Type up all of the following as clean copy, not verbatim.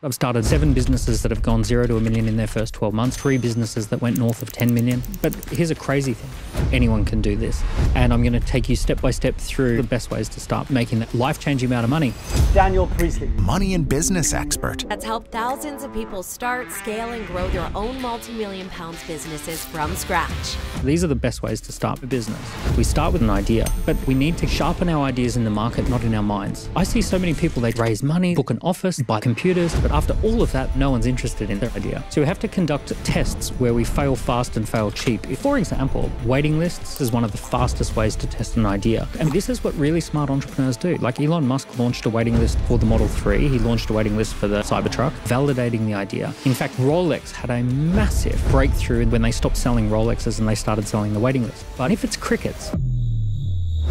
I've started 7 businesses that have gone 0 to $1 million in their first 12 months, 3 businesses that went north of 10 million. But here's a crazy thing. Anyone can do this. And I'm going to take you step by step through the best ways to start making that life-changing amount of money. Daniel Priestley, money and business expert. That's helped thousands of people start, scale, and grow their own multi-million pounds businesses from scratch. These are the best ways to start a business. We start with an idea, but we need to sharpen our ideas in the market, not in our minds. I see so many people, they raise money, book an office, buy computers, but after all of that, no one's interested in their idea. So we have to conduct tests where we fail fast and fail cheap. For example, waiting lists is one of the fastest ways to test an idea. And this is what really smart entrepreneurs do. Like Elon Musk launched a waiting list for the Model 3. He launched a waiting list for the Cybertruck, validating the idea. In fact, Rolex had a massive breakthrough when they stopped selling Rolexes and they started selling the waiting list. But if it's crickets,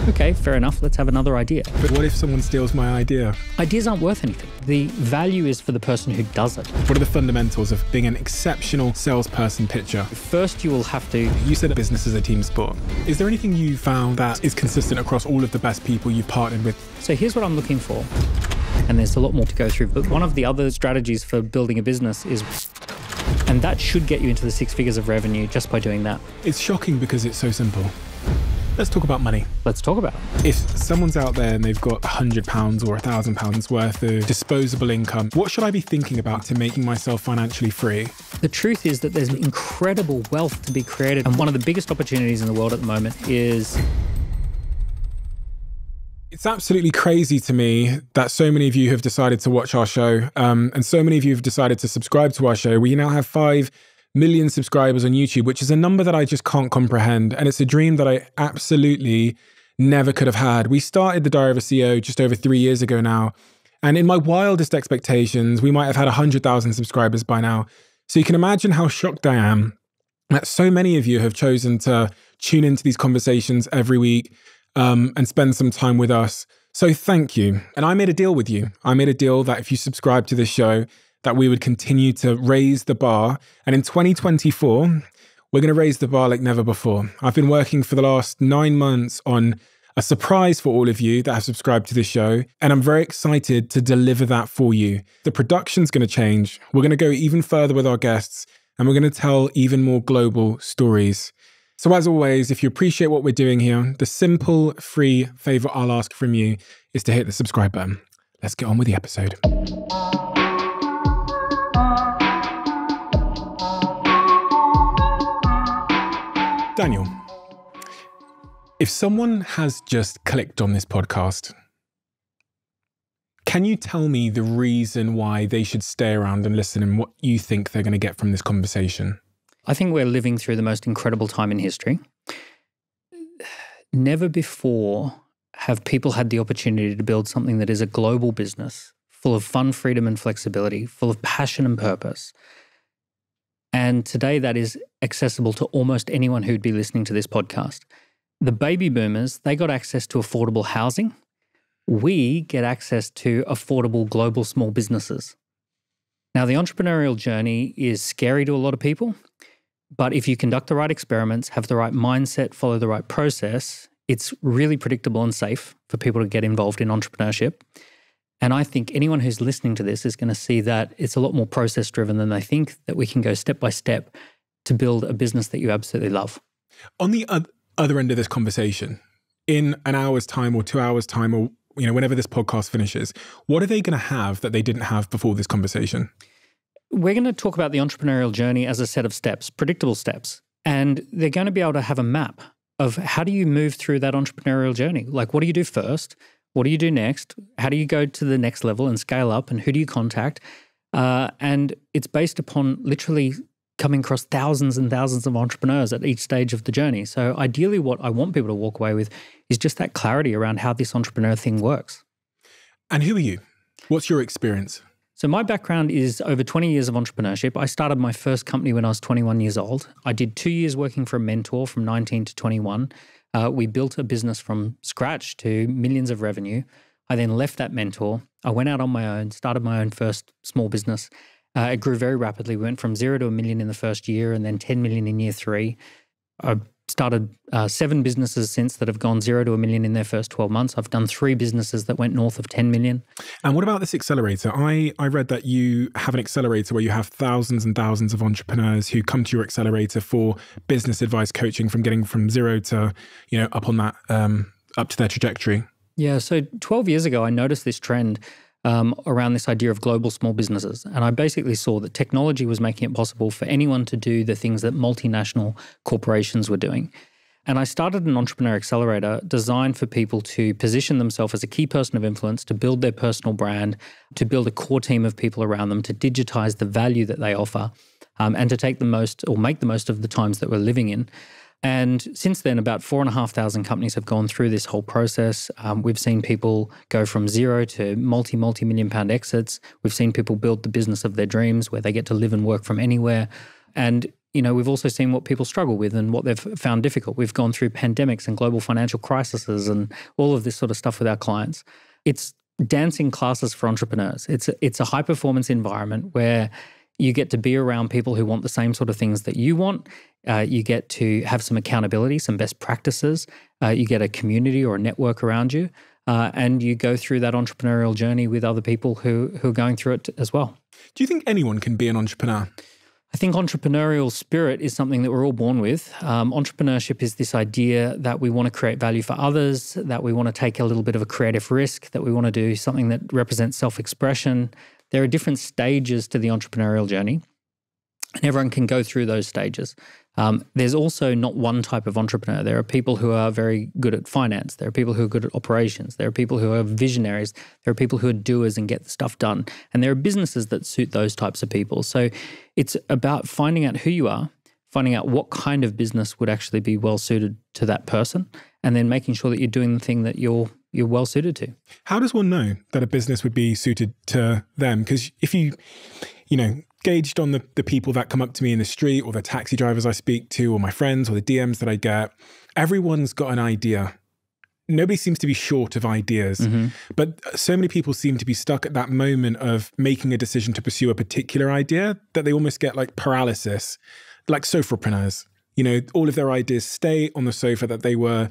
okay, fair enough, let's have another idea. But what if someone steals my idea? Ideas aren't worth anything. The value is for the person who does it. What are the fundamentals of being an exceptional salesperson pitcher? First, you will have to... You said that business is a team sport. Is there anything you found that is consistent across all of the best people you've partnered with? So here's what I'm looking for. And there's a lot more to go through. But one of the other strategies for building a business is... And that should get you into the 6 figures of revenue just by doing that. It's shocking because it's so simple. Let's talk about money. Let's talk about it. If someone's out there and they've got £100 or £1,000 worth of disposable income, what should I be thinking about to making myself financially free? The truth is that there's incredible wealth to be created. And one of the biggest opportunities in the world at the moment is... It's absolutely crazy to me that so many of you have decided to watch our show, and so many of you have decided to subscribe to our show. We now have 5 million subscribers on YouTube, which is a number that I just can't comprehend. And it's a dream that I absolutely never could have had. We started the Diary of a CEO just over 3 years ago now. And in my wildest expectations, we might have had 100,000 subscribers by now. So you can imagine how shocked I am that so many of you have chosen to tune into these conversations every week and spend some time with us. So thank you. And I made a deal with you. I made a deal that if you subscribe to this show, that we would continue to raise the bar. And in 2024, we're going to raise the bar like never before. I've been working for the last 9 months on a surprise for all of you that have subscribed to this show. And I'm very excited to deliver that for you. The production's going to change. We're going to go even further with our guests, and we're going to tell even more global stories. So as always, if you appreciate what we're doing here, the simple, free favor I'll ask from you is to hit the subscribe button. Let's get on with the episode. Daniel, if someone has just clicked on this podcast, can you tell me the reason why they should stay around and listen and what you think they're going to get from this conversation? I think we're living through the most incredible time in history. Never before have people had the opportunity to build something that is a global business, full of fun, freedom, and flexibility, full of passion and purpose. And today that is accessible to almost anyone who'd be listening to this podcast. The baby boomers, they got access to affordable housing. We get access to affordable global small businesses. Now, the entrepreneurial journey is scary to a lot of people. But if you conduct the right experiments, have the right mindset, follow the right process, it's really predictable and safe for people to get involved in entrepreneurship. And I think anyone who's listening to this is going to see that it's a lot more process-driven than they think, that we can go step by step to build a business that you absolutely love. On the other end of this conversation, in an hour's time or 2 hours' time or whenever this podcast finishes, what are they going to have that they didn't have before this conversation? We're going to talk about the entrepreneurial journey as a set of steps, predictable steps. And they're going to be able to have a map of how do you move through that entrepreneurial journey? Like, what do you do first? What do you do next? How do you go to the next level and scale up? And who do you contact? And it's based upon literally coming across thousands and thousands of entrepreneurs at each stage of the journey. So ideally, what I want people to walk away with is just that clarity around how this entrepreneur thing works. And who are you? What's your experience? So my background is over 20 years of entrepreneurship. I started my first company when I was 21 years old. I did 2 years working for a mentor from 19 to 21. We built a business from scratch to millions of revenue. I then left that mentor. I went out on my own, started my own first small business. It grew very rapidly. We went from 0 to $1 million in the first year and then 10 million in year 3. I started 7 businesses since that have gone 0 to $1 million in their first 12 months. I've done 3 businesses that went north of 10 million. And what about this accelerator? I read that you have an accelerator where you have thousands and thousands of entrepreneurs who come to your accelerator for business advice coaching from getting from 0 to, up on that, up to their trajectory. Yeah. So 12 years ago, I noticed this trend around this idea of global small businesses. And I basically saw that technology was making it possible for anyone to do the things that multinational corporations were doing. And I started an entrepreneur accelerator designed for people to position themselves as a key person of influence, to build their personal brand, to build a core team of people around them, to digitize the value that they offer, and to take the most or make the most of the times that we're living in. And since then, about 4,500 companies have gone through this whole process. We've seen people go from 0 to multi-million pound exits. We've seen people build the business of their dreams where they get to live and work from anywhere. And, we've also seen what people struggle with and what they've found difficult. We've gone through pandemics and global financial crises and all of this sort of stuff with our clients. It's dancing classes for entrepreneurs. It's a high-performance environment where you get to be around people who want the same sort of things that you want. You get to have some accountability, some best practices. You get a community or a network around you. And you go through that entrepreneurial journey with other people who are going through it as well. Do you think anyone can be an entrepreneur? I think entrepreneurial spirit is something that we're all born with. Entrepreneurship is this idea that we want to create value for others, that we want to take a little bit of a creative risk, that we want to do something that represents self-expression. There are different stages to the entrepreneurial journey, and everyone can go through those stages. There's also not one type of entrepreneur. There are people who are very good at finance. There are people who are good at operations. There are people who are visionaries. There are people who are doers and get the stuff done. And there are businesses that suit those types of people. So it's about finding out who you are, finding out what kind of business would actually be well suited to that person, and then making sure that you're doing the thing that you're well suited to. How does one know that a business would be suited to them? Because if you gauged on the people that come up to me in the street or the taxi drivers I speak to or my friends or the DMs that I get, everyone's got an idea. Nobody seems to be short of ideas, but so many people seem to be stuck at that moment of making a decision to pursue a particular idea that they almost get like paralysis, like sofapreneurs. All of their ideas stay on the sofa that they were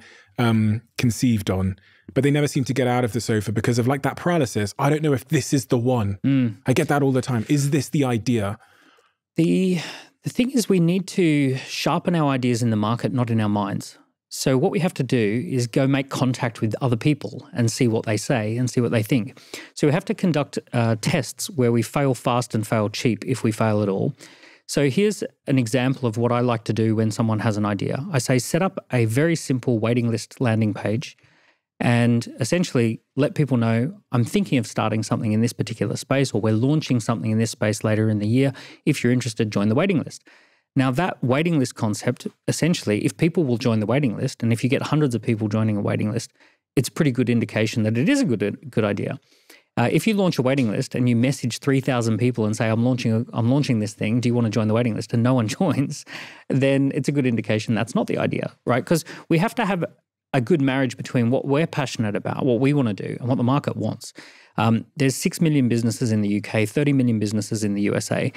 conceived on, but they never seem to get out of the sofa because of like that paralysis. I don't know if this is the one. I get that all the time. Is this the idea? The thing is, we need to sharpen our ideas in the market, not in our minds. So what we have to do is go make contact with other people and see what they say and see what they think. So we have to conduct tests where we fail fast and fail cheap if we fail at all. So here's an example of what I like to do when someone has an idea. I say, set up a very simple waiting list landing page and essentially let people know I'm thinking of starting something in this particular space, or we're launching something in this space later in the year. If you're interested, join the waiting list. Now that waiting list concept, essentially, if people will join the waiting list, and if you get hundreds of people joining a waiting list, it's a pretty good indication that it is a good idea. If you launch a waiting list and you message 3,000 people and say, I'm launching this thing, do you want to join the waiting list? And no one joins, then it's a good indication that's not the idea, right? Because we have to have a good marriage between what we're passionate about, what we want to do, and what the market wants. There's 6 million businesses in the UK, 30 million businesses in the USA,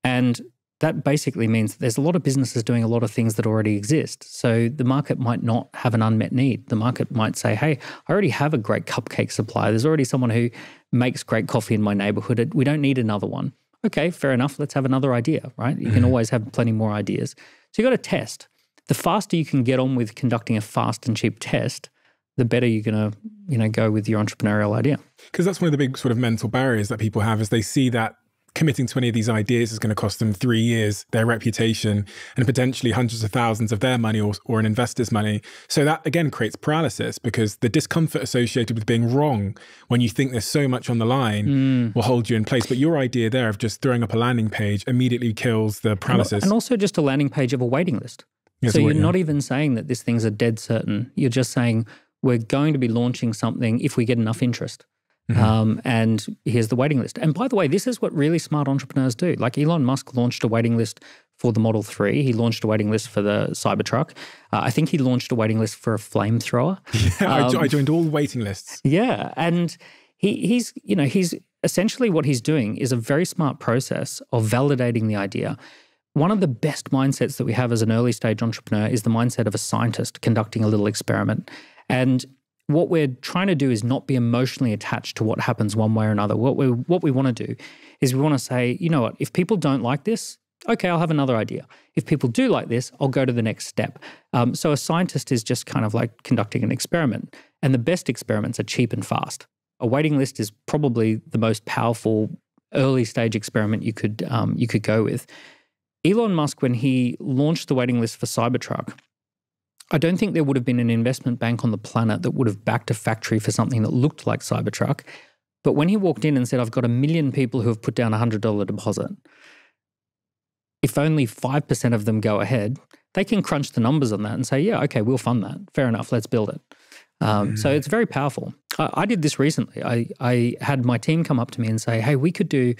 and that basically means that there's a lot of businesses doing a lot of things that already exist. So the market might not have an unmet need. The market might say, hey, I already have a great cupcake supplier. There's already someone who makes great coffee in my neighborhood. We don't need another one. Okay, fair enough. Let's have another idea, right? You can always have plenty more ideas. So you got to test. The faster you can get on with conducting a fast and cheap test, the better you're going to, go with your entrepreneurial idea. Because that's one of the big sort of mental barriers that people have, is they see that committing to any of these ideas is going to cost them 3 years, their reputation, and potentially hundreds of thousands of their money or an investor's money. So that, again, creates paralysis, because the discomfort associated with being wrong when you think there's so much on the line will hold you in place. But your idea there of just throwing up a landing page immediately kills the paralysis. And also just a landing page of a waiting list. Yes, so you're not even saying that this thing's a dead certain. You're just saying we're going to be launching something if we get enough interest. And here's the waiting list. And by the way, this is what really smart entrepreneurs do. Like Elon Musk launched a waiting list for the Model 3. He launched a waiting list for the Cybertruck. I think he launched a waiting list for a flamethrower. Yeah, I joined all waiting lists. Yeah. And he's essentially what he's doing is a very smart process of validating the idea. one of the best mindsets that we have as an early stage entrepreneur is the mindset of a scientist conducting a little experiment. And what we're trying to do is not be emotionally attached to what happens one way or another. What we want to do is we want to say, you know what, if people don't like this, okay, I'll have another idea. If people do like this, I'll go to the next step. So a scientist is just kind of like conducting an experiment. And the best experiments are cheap and fast. A waiting list is probably the most powerful early stage experiment you could go with. Elon Musk, when he launched the waiting list for Cybertruck, I don't think there would have been an investment bank on the planet that would have backed a factory for something that looked like Cybertruck. But when he walked in and said, I've got 1 million people who have put down a $100 deposit, if only 5% of them go ahead, they can crunch the numbers on that and say, yeah, okay, we'll fund that. Fair enough, let's build it. So it's very powerful. I did this recently. I had my team come up to me and say, hey, we could do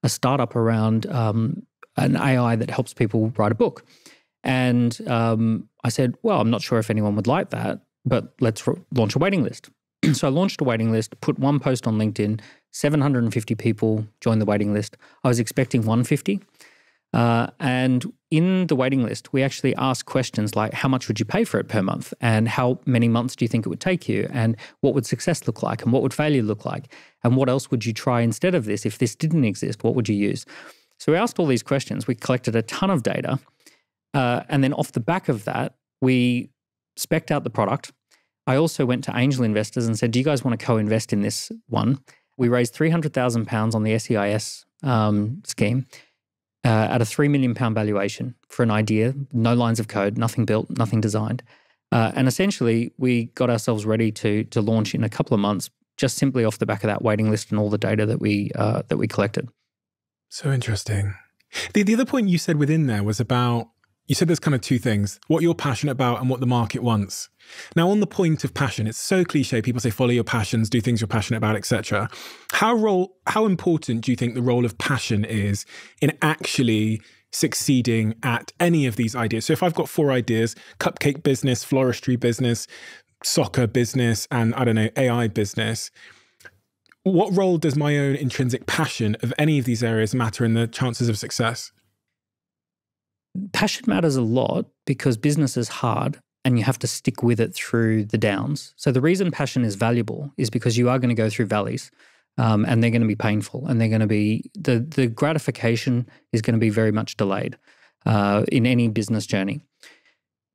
a startup around an AI that helps people write a book. And I said, well, I'm not sure if anyone would like that, but let's launch a waiting list. So I launched a waiting list, put one post on LinkedIn, 750 people joined the waiting list. I was expecting 150. And in the waiting list, we actually asked questions like, how much would you pay for it per month? And how many months do you think it would take you? And what would success look like? And what would failure look like? And what else would you try instead of this? If this didn't exist, what would you use? So we asked all these questions. We collected a ton of data. And then off the back of that, we spec'd out the product. I also went to angel investors and said, do you guys want to co-invest in this one? We raised £300,000 on the SEIS scheme. At a £3 million valuation for an idea, no lines of code, nothing built, nothing designed. And essentially, we got ourselves ready to launch in a couple of months, just simply off the back of that waiting list and all the data that we collected. So interesting. The other point you said within there was about, you said there's kind of two things, what you're passionate about and what the market wants. Now, on the point of passion, it's so cliche. People say, follow your passions, do things you're passionate about, etc. How important do you think the role of passion is in actually succeeding at any of these ideas? So if I've got 4 ideas, cupcake business, floristry business, soccer business, and I don't know, AI business, what role does my own intrinsic passion of any of these areas matter in the chances of success? Passion matters a lot because business is hard and you have to stick with it through the downs. So the reason passion is valuable is because you are going to go through valleys and they're going to be painful and they're going to be, the gratification is going to be very much delayed in any business journey.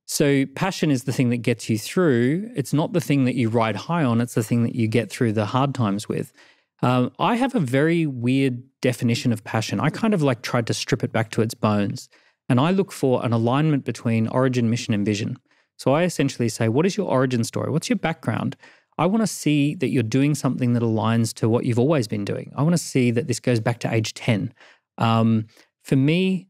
So passion is the thing that gets you through. It's not the thing that you ride high on. It's the thing that you get through the hard times with. I have a very weird definition of passion. I kind of like tried to strip it back to its bones. And I look for an alignment between origin, mission, and vision. So I essentially say, what is your origin story? What's your background? I want to see that you're doing something that aligns to what you've always been doing. I want to see that this goes back to age 10. For me,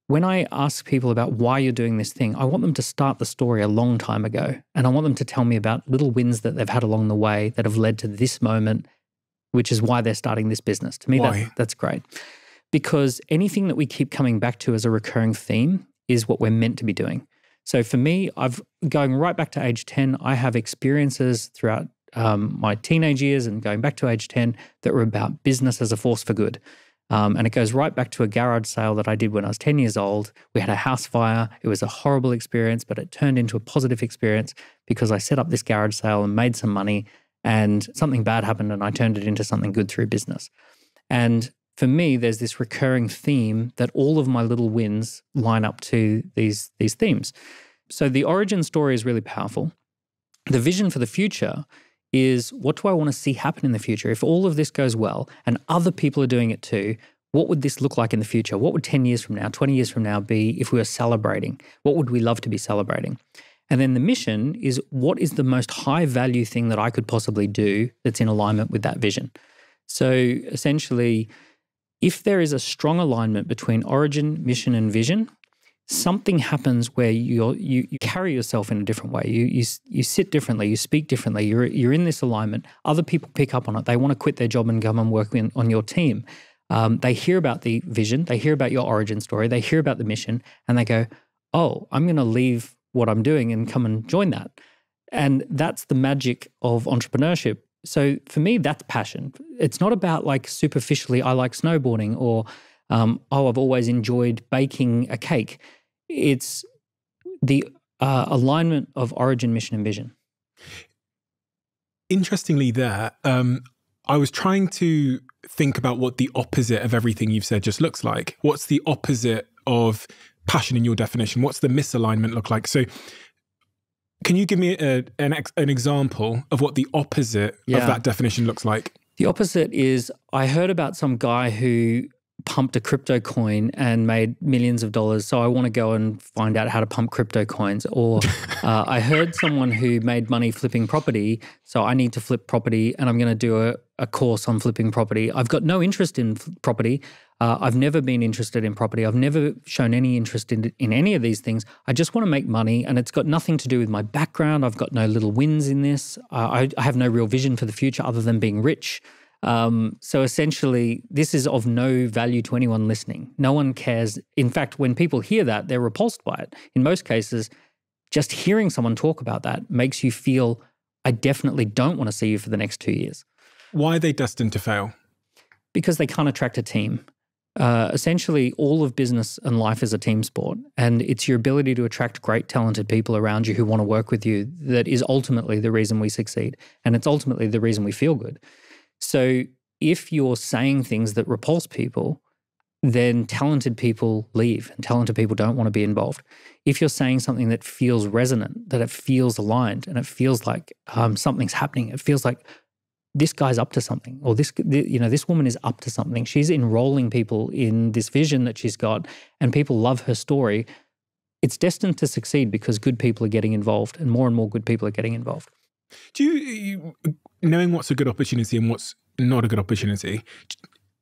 when I ask people about why you're doing this thing, I want them to start the story a long time ago. And I want them to tell me about little wins that they've had along the way that have led to this moment, which is why they're starting this business. To me, that's great. Because anything that we keep coming back to as a recurring theme is what we're meant to be doing. So for me, going right back to age 10, I have experiences throughout my teenage years and going back to age 10 that were about business as a force for good. And it goes right back to a garage sale that I did when I was 10 years old. We had a house fire. It was a horrible experience, but it turned into a positive experience because I set up this garage sale and made some money and something bad happened and I turned it into something good through business. And for me, there's this recurring theme that all of my little wins line up to these themes. So the origin story is really powerful. The vision for the future is, what do I want to see happen in the future? If all of this goes well and other people are doing it too, what would this look like in the future? What would 10 years from now, 20 years from now be if we were celebrating? What would we love to be celebrating? And then the mission is, what is the most high value thing that I could possibly do that's in alignment with that vision? So essentially, if there is a strong alignment between origin, mission, and vision, something happens where you carry yourself in a different way. You sit differently, you speak differently, you're in this alignment. Other people pick up on it. They want to quit their job and come and work on your team. They hear about the vision, they hear about your origin story, they hear about the mission, and they go, oh, I'm going to leave what I'm doing and come and join that. And that's the magic of entrepreneurship. So for me, that's passion. It's not about like superficially, I like snowboarding or I've always enjoyed baking a cake. It's the alignment of origin, mission, and vision. Interestingly there, I was trying to think about what the opposite of everything you've said just looks like. What's the opposite of passion in your definition? What's the misalignment look like? So can you give me an example of what the opposite of that definition looks like? The opposite is, I heard about some guy who pumped a crypto coin and made millions of dollars, so I want to go and find out how to pump crypto coins. Or I heard someone who made money flipping property, so I need to flip property and I'm going to do a course on flipping property. I've got no interest in property. I've never been interested in property. I've never shown any interest in any of these things. I just want to make money, and it's got nothing to do with my background. I've got no little wins in this. I have no real vision for the future other than being rich. So essentially, this is of no value to anyone listening. No one cares. In fact, when people hear that, they're repulsed by it. In most cases, just hearing someone talk about that makes you feel, I definitely don't want to see you for the next 2 years. Why are they destined to fail? Because they can't attract a team. Essentially, all of business and life is a team sport, and it's your ability to attract great, talented people around you who want to work with you that is ultimately the reason we succeed, and it's ultimately the reason we feel good. So if you're saying things that repulse people, then talented people leave, and talented people don't want to be involved. If you're saying something that feels resonant, that it feels aligned, and it feels like something's happening, it feels like this guy's up to something, or this woman is up to something. She's enrolling people in this vision that she's got, and people love her story. It's destined to succeed because good people are getting involved, and more good people are getting involved. Do you, knowing what's a good opportunity and what's not a good opportunity,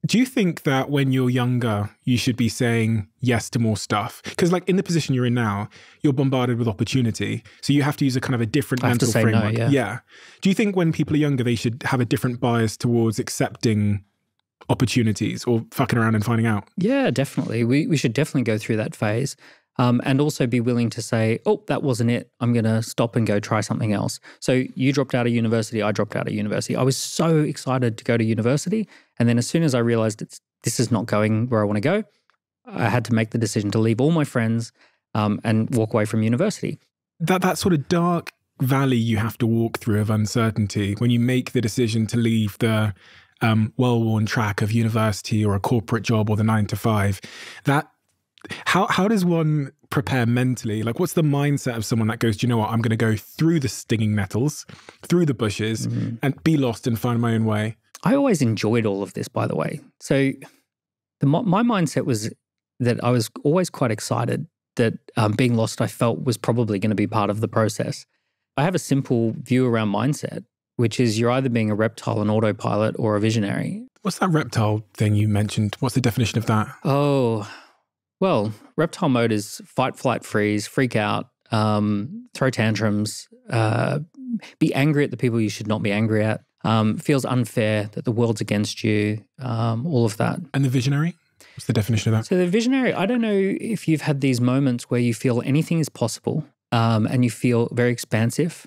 do you think that when you're younger, you should be saying yes to more stuff? Because like in the position you're in now, you're bombarded with opportunity. So you have to use a kind of a different mental framework. No, yeah. Do you think when people are younger, they should have a different bias towards accepting opportunities or fucking around and finding out? Yeah, definitely. We should definitely go through that phase. And also be willing to say, oh, that wasn't it. I'm going to stop and go try something else. So you dropped out of university. I dropped out of university. I was so excited to go to university. And then as soon as I realized this is not going where I want to go, I had to make the decision to leave all my friends and walk away from university. That sort of dark valley you have to walk through of uncertainty when you make the decision to leave the well-worn track of university or a corporate job or the 9-to-5, that How does one prepare mentally? Like, what's the mindset of someone that goes, do you know what, I'm going to go through the stinging nettles, through the bushes, and be lost and find my own way? I always enjoyed all of this, by the way. So my mindset was that I was always quite excited that being lost, I felt, was probably going to be part of the process. I have a simple view around mindset, which is you're either being a reptile, an autopilot, or a visionary. What's that reptile thing you mentioned? What's the definition of that? Oh, well, reptile mode is fight, flight, freeze, freak out, throw tantrums, be angry at the people you should not be angry at, feels unfair that the world's against you, all of that. And the visionary? What's the definition of that? So the visionary, I don't know if you've had these moments where you feel anything is possible and you feel very expansive.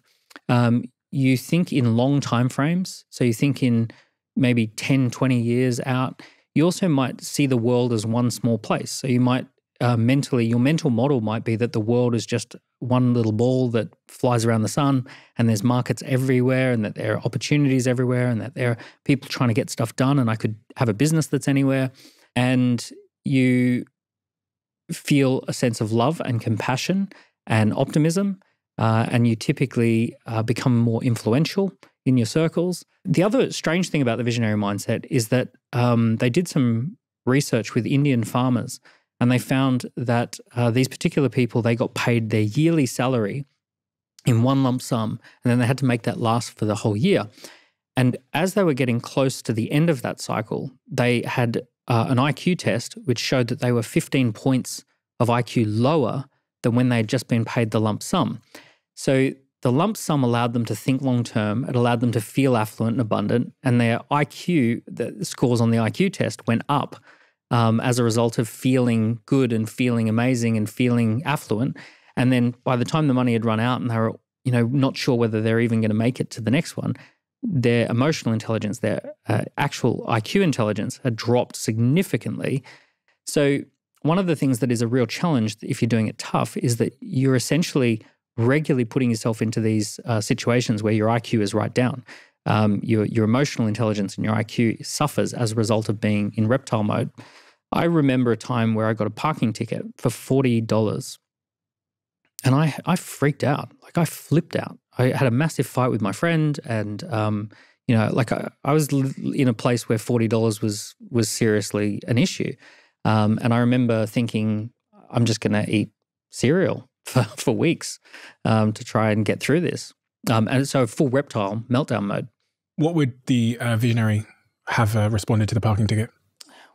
You think in long time frames. So you think in maybe 10, 20 years out. You also might see the world as one small place. So you might mentally, your mental model might be that the world is just one little ball that flies around the sun, and there's markets everywhere, and that there are opportunities everywhere, and that there are people trying to get stuff done, and I could have a business that's anywhere. And you feel a sense of love and compassion and optimism, and you typically become more influential in your circles. The other strange thing about the visionary mindset is that they did some research with Indian farmers, and they found that these particular people, they got paid their yearly salary in one lump sum, and then they had to make that last for the whole year. And as they were getting close to the end of that cycle, they had an IQ test which showed that they were 15 points of IQ lower than when they had just been paid the lump sum. So the lump sum allowed them to think long-term. It allowed them to feel affluent and abundant. And their IQ, the scores on the IQ test, went up as a result of feeling good and feeling amazing and feeling affluent. And then by the time the money had run out and they were, not sure whether they're even going to make it to the next one, their emotional intelligence, their actual IQ intelligence had dropped significantly. So one of the things that is a real challenge if you're doing it tough is that you're essentially regularly putting yourself into these situations where your IQ is right down. Your emotional intelligence and your IQ suffers as a result of being in reptile mode. I remember a time where I got a parking ticket for $40 and I freaked out. Like I flipped out. I had a massive fight with my friend and, I was in a place where $40 was seriously an issue. And I remember thinking, I'm just going to eat cereal for weeks to try and get through this. And so full reptile meltdown mode. What would the visionary have responded to the parking ticket?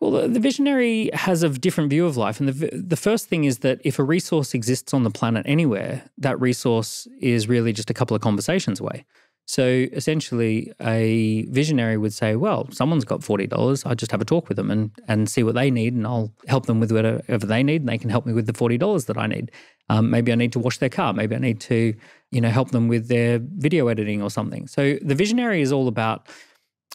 Well, the visionary has a different view of life. And the first thing is that if a resource exists on the planet anywhere, that resource is really just a couple of conversations away. So essentially a visionary would say, well, someone's got $40. I'll just have a talk with them and see what they need and I'll help them with whatever they need and they can help me with the $40 that I need. Maybe I need to wash their car. Maybe I need to, help them with their video editing or something. So the visionary is all about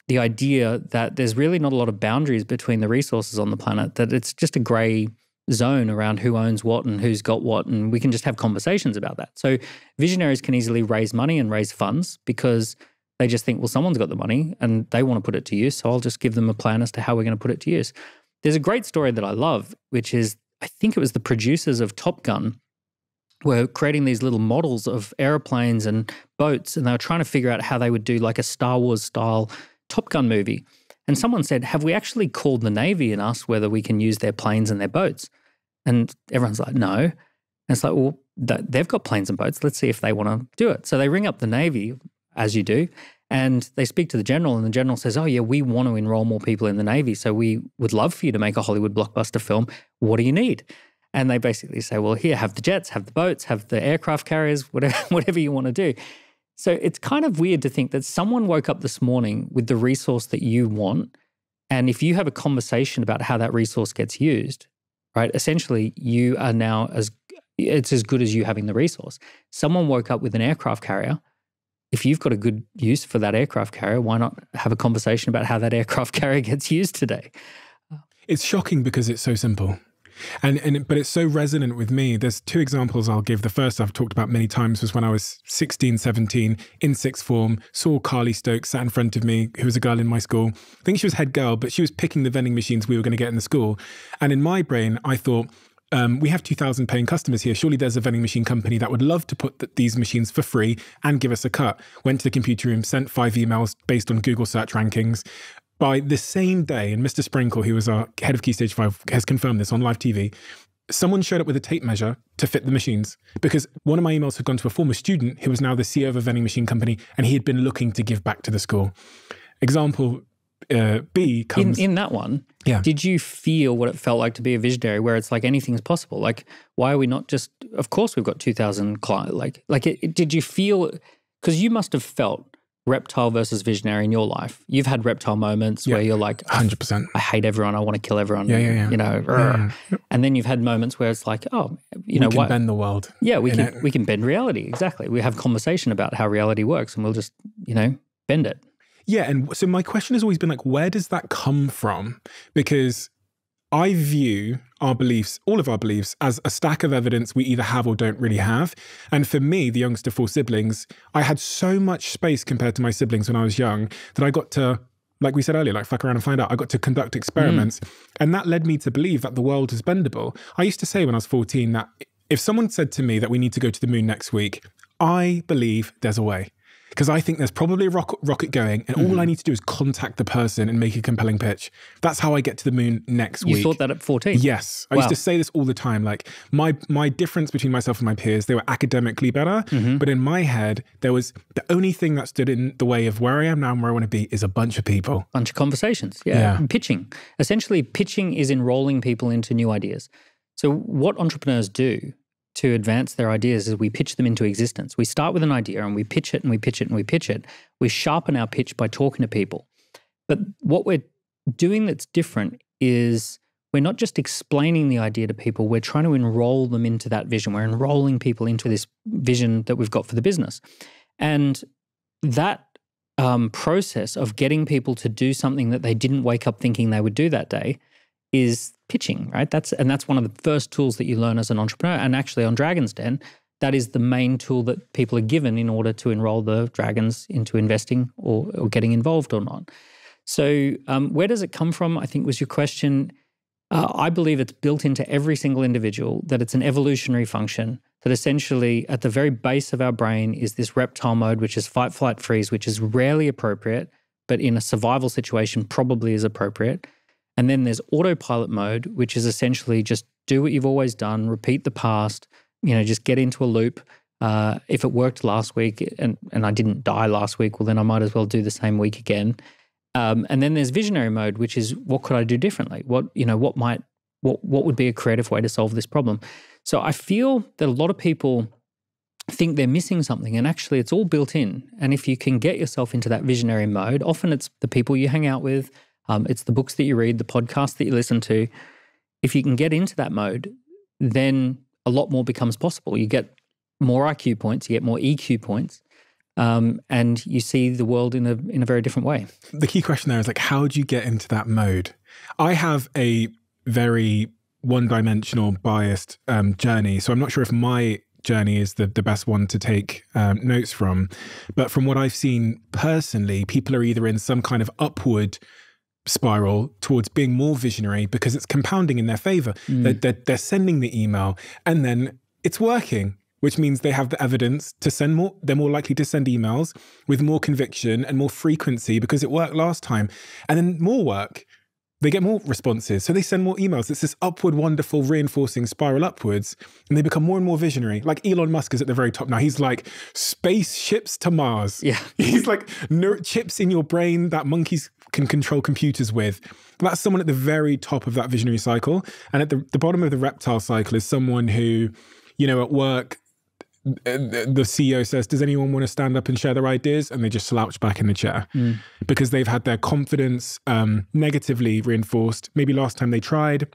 the idea that there's really not a lot of boundaries between the resources on the planet, that it's just a gray zone around who owns what and who's got what, and we can just have conversations about that. So visionaries can easily raise money and raise funds because they just think, well, someone's got the money and they want to put it to use, so I'll just give them a plan as to how we're going to put it to use. There's a great story that I love, which is, I think it was the producers of Top Gun were creating these little models of airplanes and boats, and they were trying to figure out how they would do like a Star Wars style Top Gun movie. And someone said, have we actually called the Navy and asked whether we can use their planes and their boats? And everyone's like, no. And it's like, well, they've got planes and boats. Let's see if they want to do it. So they ring up the Navy, as you do, and they speak to the general, and the general says, oh, yeah, we want to enroll more people in the Navy, so we would love for you to make a Hollywood blockbuster film. What do you need? And they basically say, well, here, have the jets, have the boats, have the aircraft carriers, whatever you want to do. So it's kind of weird to think that someone woke up this morning with the resource that you want, and if you have a conversation about how that resource gets used, right, essentially you are now it's as good as you having the resource. Someone woke up with an aircraft carrier. If you've got a good use for that aircraft carrier, why not have a conversation about how that aircraft carrier gets used today? It's shocking because it's so simple. But it's so resonant with me. There's two examples I'll give. The first I've talked about many times was when I was 16, 17, in sixth form, saw Carly Stokes sat in front of me, who was a girl in my school. I think she was head girl, but she was picking the vending machines we were going to get in the school. And in my brain, I thought, we have 2,000 paying customers here. Surely there's a vending machine company that would love to put these machines for free and give us a cut. Went to the computer room, sent 5 emails based on Google search rankings. By the same day, and Mr. Sprinkle, who was our head of Key Stage 5, has confirmed this on live TV, someone showed up with a tape measure to fit the machines because one of my emails had gone to a former student who was now the CEO of a vending machine company, and he had been looking to give back to the school. Example B comes... In that one, yeah. Did you feel what it felt like to be a visionary where it's like anything's possible? Like, why are we not just... Of course we've got 2,000 clients. Did you feel... Because you must have felt reptile versus visionary in your life. You've had reptile moments where you're like, 100%. I hate everyone. I want to kill everyone. Yeah. And then you've had moments where it's like, we can bend the world. Yeah, we can bend reality. Exactly. We have conversation about how reality works and we'll just, bend it. Yeah. And so my question has always been like, where does that come from? Because I view our beliefs, all of our beliefs, as a stack of evidence we either have or don't really have. And for me, the youngest of 4 siblings, I had so much space compared to my siblings when I was young that I got to, like we said earlier, like fuck around and find out. I got to conduct experiments. And that led me to believe that the world is bendable. I used to say when I was 14 that if someone said to me that we need to go to the moon next week, I believe there's a way. Because I think there's probably a rocket going and all I need to do is contact the person and make a compelling pitch. That's how I get to the moon next week. You thought that at 14? Yes. I used to say this all the time. Like my difference between myself and my peers, they were academically better. But in my head, there was the only thing that stood in the way of where I am now and where I want to be is a bunch of people. Bunch of conversations. Yeah. Pitching. Essentially, pitching is enrolling people into new ideas. So what entrepreneurs do to advance their ideas is we pitch them into existence. We start with an idea and we pitch it and we pitch it and we pitch it. We sharpen our pitch by talking to people. But what we're doing that's different is we're not just explaining the idea to people, we're trying to enroll them into that vision. We're enrolling people into this vision that we've got for the business. And that process of getting people to do something that they didn't wake up thinking they would do that day is pitching, right? That's one of the first tools that you learn as an entrepreneur. And actually on Dragon's Den, that is the main tool that people are given in order to enroll the dragons into investing or getting involved or not. So where does it come from, I think was your question. I believe it's built into every single individual, that it's an evolutionary function, that essentially at the very base of our brain is this reptile mode, which is fight, flight, freeze, which is rarely appropriate, but in a survival situation probably is appropriate. And then there's autopilot mode, which is essentially just do what you've always done, repeat the past, just get into a loop. If it worked last week and I didn't die last week, well, then I might as well do the same week again. And then there's visionary mode, which is what could I do differently? What would be a creative way to solve this problem? So I feel that a lot of people think they're missing something, and actually it's all built in. And if you can get yourself into that visionary mode, often it's the people you hang out with, it's the books that you read, the podcasts that you listen to. If you can get into that mode, then a lot more becomes possible. You get more IQ points, you get more EQ points, and you see the world in a very different way. The key question there is like, how do you get into that mode? I have a very one-dimensional biased journey, so I'm not sure if my journey is the best one to take notes from. But from what I've seen personally, people are either in some kind of upward spiral towards being more visionary because it's compounding in their favor. They're sending the email and then it's working, which means they have the evidence to send more. They're more likely to send emails with more conviction and more frequency because it worked last time. And then more work, they get more responses. So they send more emails. It's this upward, wonderful, reinforcing spiral upwards. And they become more and more visionary. Like Elon Musk is at the very top now. He's like spaceships to Mars. Yeah. He's like chips in your brain that monkeys can control computers with. That's someone at the very top of that visionary cycle. And at the bottom of the reptile cycle is someone who, at work, the CEO says, does anyone want to stand up and share their ideas? And they just slouch back in the chair because they've had their confidence negatively reinforced. Maybe last time they tried,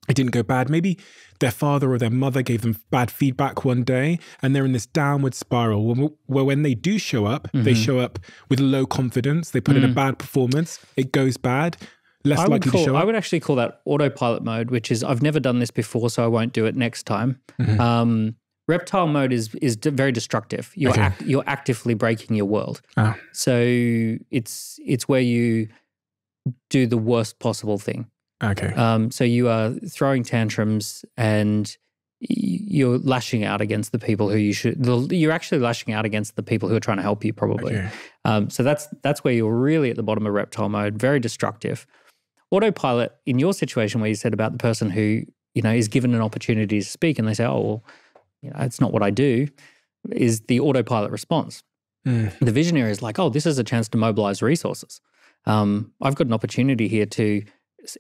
it didn't go bad. Maybe their father or their mother gave them bad feedback one day and they're in this downward spiral where when they do show up, they show up with low confidence. They put in a bad performance. It goes bad. Less likely to show up. I would actually call that autopilot mode, which is, I've never done this before, so I won't do it next time. Reptile mode is very destructive. You're actively breaking your world. So it's where you do the worst possible thing. Okay. So you are throwing tantrums and you're lashing out against the people who you're actually lashing out against the people who are trying to help you probably. Okay. So that's where you're really at the bottom of reptile mode, very destructive. Autopilot, in your situation where you said about the person who, is given an opportunity to speak and they say, oh, well, it's not what I do, is the autopilot response. The visionary is like, oh, this is a chance to mobilize resources. I've got an opportunity here to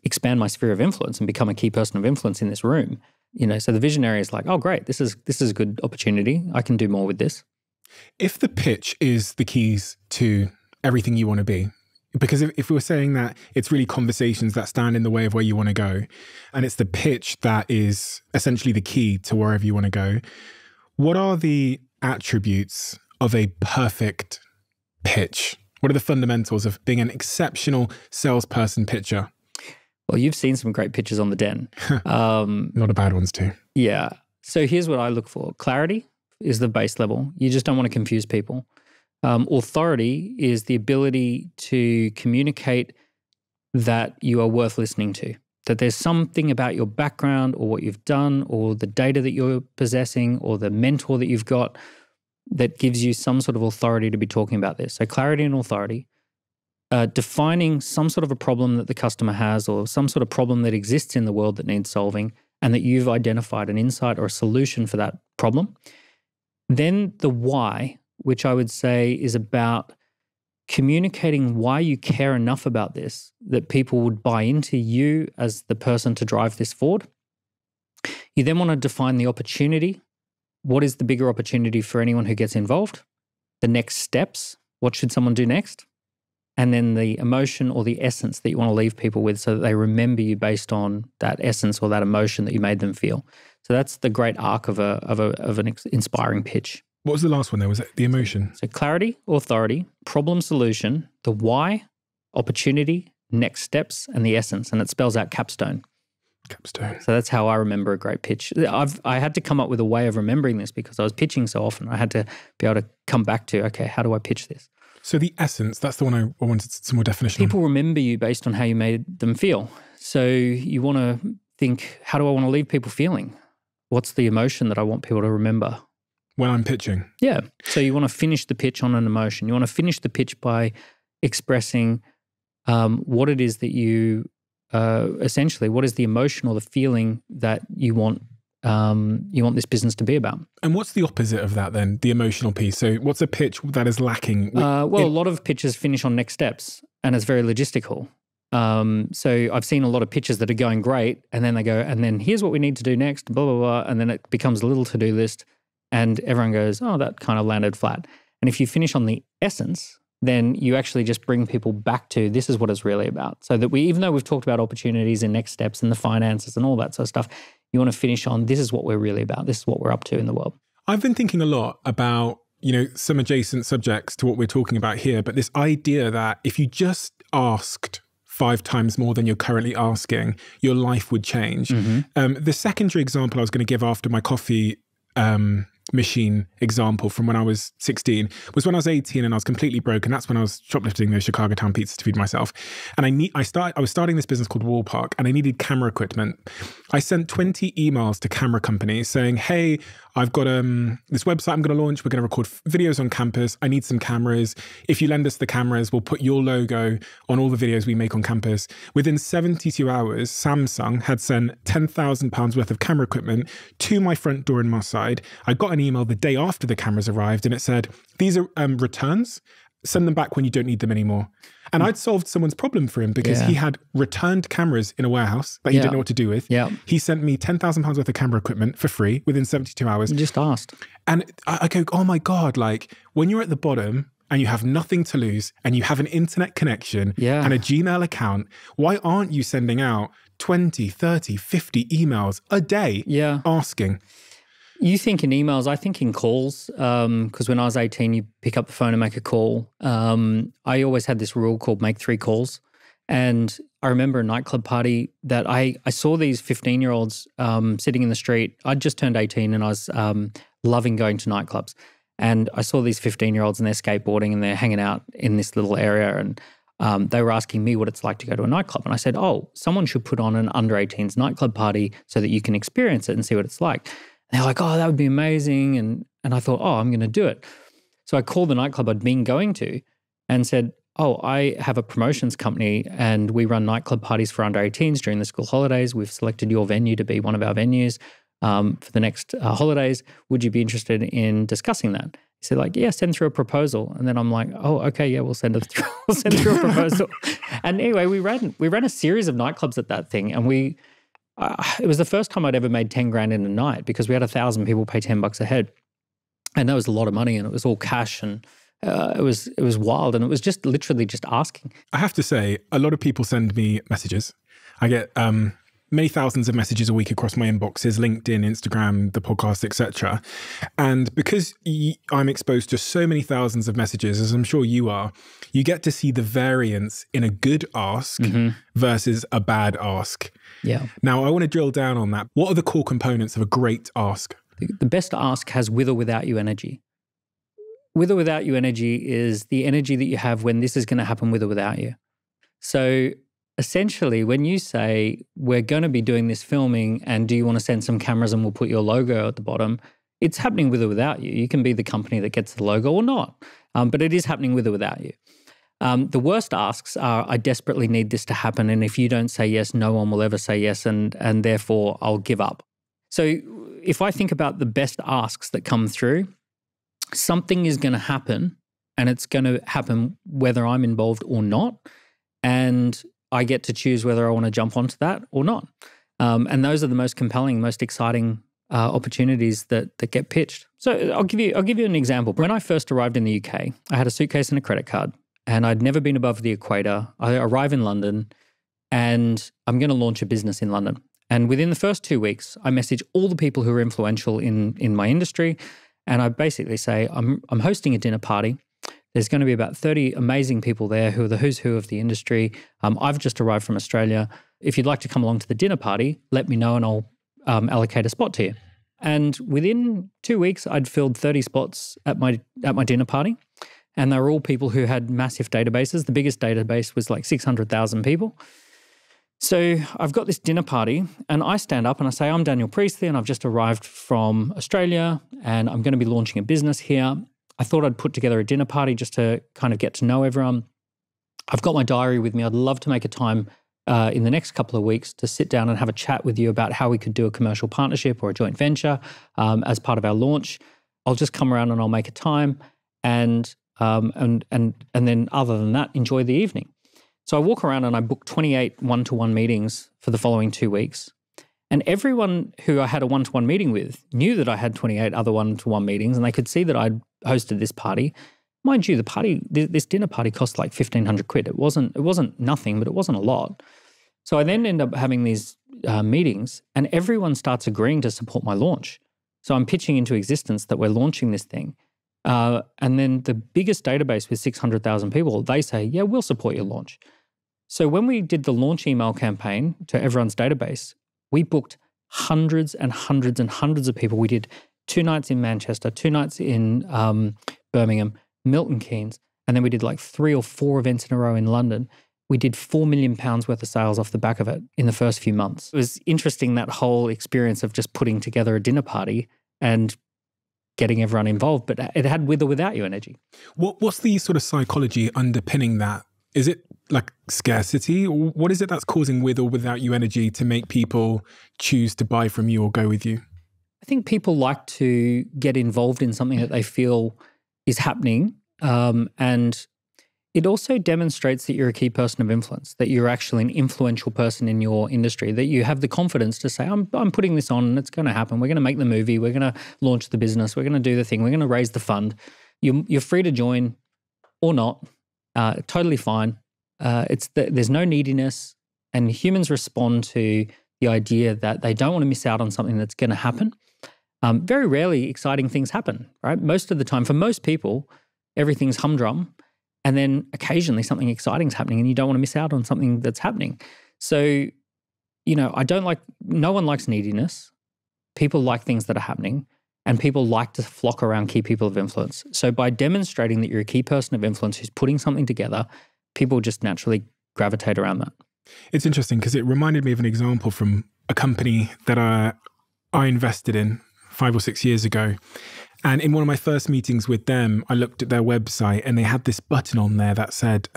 expand my sphere of influence and become a key person of influence in this room. So the visionary is like, oh, great, this is a good opportunity. I can do more with this. If the pitch is the keys to everything you want to be, because if we were saying that it's really conversations that stand in the way of where you want to go, and it's the pitch that is essentially the key to wherever you want to go, what are the attributes of a perfect pitch? What are the fundamentals of being an exceptional salesperson pitcher? Well, you've seen some great pitches on the Den. Not a bad ones too. Yeah. So here's what I look for. Clarity is the base level. You just don't want to confuse people. Authority is the ability to communicate that you are worth listening to, that there's something about your background or what you've done or the data that you're possessing or the mentor that you've got that gives you some sort of authority to be talking about this. So clarity and authority. Defining some sort of a problem that the customer has or some sort of problem that exists in the world that needs solving and that you've identified an insight or a solution for that problem. Then the why, which I would say is about communicating why you care enough about this that people would buy into you as the person to drive this forward. You then want to define the opportunity. What is the bigger opportunity for anyone who gets involved? The next steps. What should someone do next? And then the emotion or the essence that you want to leave people with so that they remember you based on that essence or that emotion that you made them feel. So that's the great arc of an inspiring pitch. What was the last one there? Was it the emotion? So clarity, authority, problem solution, the why, opportunity, next steps, and the essence. And it spells out capstone. Capstone. So that's how I remember a great pitch. I had to come up with a way of remembering this because I was pitching so often. I had to be able to come back to, okay, how do I pitch this? So the essence, that's the one I wanted some more definition on. People remember you based on how you made them feel. So you want to think, how do I want to leave people feeling? What's the emotion that I want people to remember? When I'm pitching. Yeah. So you want to finish the pitch on an emotion. You want to finish the pitch by expressing what it is that you, essentially, what is the emotion or the feeling that you want this business to be about. And what's the opposite of that then, the emotional piece? So what's a pitch that is lacking? A lot of pitches finish on next steps and it's very logistical. So I've seen a lot of pitches that are going great and then they go, and then here's what we need to do next, blah, blah, blah. And then it becomes a little to-do list and everyone goes, oh, that kind of landed flat. And if you finish on the essence, then you actually just bring people back to this is what it's really about. So that even though we've talked about opportunities and next steps and the finances and all that sort of stuff, you want to finish on this is what we're really about. This is what we're up to in the world. I've been thinking a lot about, some adjacent subjects to what we're talking about here, but this idea that if you just asked 5 times more than you're currently asking, your life would change. Mm-hmm. The secondary example I was going to give after my coffee machine example from when I was 16 was when I was 18 and I was completely broke, and that's when I was shoplifting those Chicago Town pizzas to feed myself. And I was starting this business called Wallpark, and I needed camera equipment. I sent 20 emails to camera companies saying, hey, I've got this website I'm going to launch. We're going to record videos on campus. I need some cameras. If you lend us the cameras, we'll put your logo on all the videos we make on campus. Within 72 hours, Samsung had sent £10,000 worth of camera equipment to my front door in Marseille. I got an email the day after the cameras arrived and it said, these are returns. Send them back when you don't need them anymore. And I'd solved someone's problem for him because he had returned cameras in a warehouse that he didn't know what to do with. Yeah. He sent me £10,000 worth of camera equipment for free within 72 hours. You just asked. And I go, oh my God, like when you're at the bottom and you have nothing to lose and you have an internet connection and a Gmail account, why aren't you sending out 20, 30, 50 emails a day asking? You think in emails, I think in calls, because when I was 18, you pick up the phone and make a call. I always had this rule called make 3 calls. And I remember a nightclub party that I saw these 15-year-olds sitting in the street. I'd just turned 18 and I was loving going to nightclubs. And I saw these 15-year-olds and they're skateboarding and they're hanging out in this little area. And they were asking me what it's like to go to a nightclub. And I said, oh, someone should put on an under 18s nightclub party so that you can experience it and see what it's like. And they're like, oh, that would be amazing. And I thought, oh, I'm going to do it. So I called the nightclub I'd been going to and said, oh, I have a promotions company and we run nightclub parties for under 18s during the school holidays. We've selected your venue to be one of our venues for the next holidays. Would you be interested in discussing that? He said, like, yeah, send through a proposal. And then I'm like, oh, okay, yeah, we'll send it through. We'll send through a proposal. And anyway, we ran a series of nightclubs at that thing, and it was the first time I'd ever made 10 grand in a night because we had 1,000 people pay $10 a head. And that was a lot of money and it was all cash and it was wild. And it was just literally just asking. I have to say, a lot of people send me messages. I get many thousands of messages a week across my inboxes, LinkedIn, Instagram, the podcast, etc. And because I'm exposed to so many thousands of messages, as I'm sure you are, you get to see the variance in a good ask versus a bad ask. Yeah. Now, I want to drill down on that. What are the core components of a great ask? The best ask has with or without you energy. With or without you energy is the energy that you have when this is going to happen with or without you. So essentially, when you say, we're going to be doing this filming and do you want to send some cameras and we'll put your logo at the bottom, it's happening with or without you. You can be the company that gets the logo or not, but it is happening with or without you. The worst asks are, I desperately need this to happen, and if you don't say yes, no one will ever say yes, and therefore I'll give up. So if I think about the best asks that come through, something is going to happen, and it's going to happen whether I'm involved or not, and I get to choose whether I want to jump onto that or not. And those are the most compelling, most exciting opportunities that get pitched. So I'll give you an example. When I first arrived in the UK, I had a suitcase and a credit card. And I'd never been above the equator. I arrive in London and I'm going to launch a business in London. And within the first 2 weeks, I message all the people who are influential in my industry. And I basically say, I'm hosting a dinner party. There's going to be about 30 amazing people there who are the who's who of the industry. I've just arrived from Australia. If you'd like to come along to the dinner party, let me know and I'll allocate a spot to you. And within 2 weeks, I'd filled 30 spots at my dinner party. And they were all people who had massive databases. The biggest database was like 600,000 people. So I've got this dinner party and I stand up and I say, I'm Daniel Priestley and I've just arrived from Australia and I'm going to be launching a business here. I thought I'd put together a dinner party just to kind of get to know everyone. I've got my diary with me. I'd love to make a time in the next couple of weeks to sit down and have a chat with you about how we could do a commercial partnership or a joint venture as part of our launch. I'll just come around and I'll make a time and then other than that, enjoy the evening. So I walk around and I book 28 one-to-one meetings for the following 2 weeks. And everyone who I had a one-to-one meeting with knew that I had 28 other one-to-one meetings and they could see that I'd hosted this party. Mind you, this dinner party cost like 1,500 quid. It wasn't nothing, but it wasn't a lot. So I then end up having these meetings and everyone starts agreeing to support my launch. So I'm pitching into existence that we're launching this thing. And then the biggest database with 600,000 people, they say, yeah, we'll support your launch. So when we did the launch email campaign to everyone's database, we booked hundreds and hundreds and hundreds of people. We did 2 nights in Manchester, 2 nights in Birmingham, Milton Keynes, and then we did like 3 or 4 events in a row in London. We did £4 million worth of sales off the back of it in the first few months. It was interesting, that whole experience of just putting together a dinner party and getting everyone involved, but it had with or without you energy. What's the sort of psychology underpinning that? Is it like scarcity? Or what is it that's causing with or without you energy to make people choose to buy from you or go with you? I think people like to get involved in something that they feel is happening. And it also demonstrates that you're a key person of influence, that you're actually an influential person in your industry, that you have the confidence to say, I'm putting this on and it's going to happen. We're going to make the movie. We're going to launch the business. We're going to do the thing. We're going to raise the fund. You're free to join or not. Totally fine. There's no neediness, and humans respond to the idea that they don't want to miss out on something that's going to happen. Very rarely exciting things happen, right? Most of the time, for most people, everything's humdrum, and then occasionally something exciting is happening and you don't want to miss out on something that's happening. So, no one likes neediness. People like things that are happening, and people like to flock around key people of influence. So by demonstrating that you're a key person of influence who's putting something together, people just naturally gravitate around that. It's interesting because it reminded me of an example from a company that I invested in 5 or 6 years ago. And in one of my first meetings with them, I looked at their website and they had this button on there that said,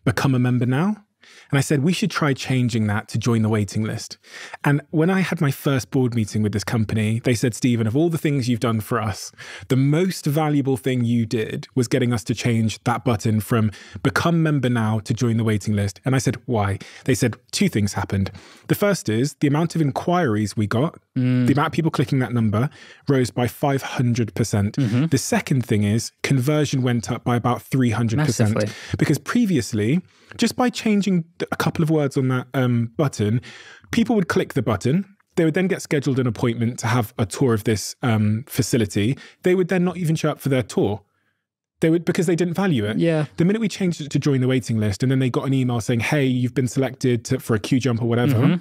become a member now. And I said, we should try changing that to join the waiting list. And when I had my first board meeting with this company, they said, Stephen, of all the things you've done for us, the most valuable thing you did was getting us to change that button from become member now to join the waiting list. And I said, why? They said 2 things happened. The first is the amount of inquiries we got, the amount of people clicking that number rose by 500%. The second thing is conversion went up by about 300%. Massively. Because previously, just by changing a couple of words on that button, people would click the button. They would then get scheduled an appointment to have a tour of this facility. They would then not even show up for their tour. Because they didn't value it. Yeah. The minute we changed it to join the waiting list, and then they got an email saying, hey, you've been selected for a queue jump or whatever,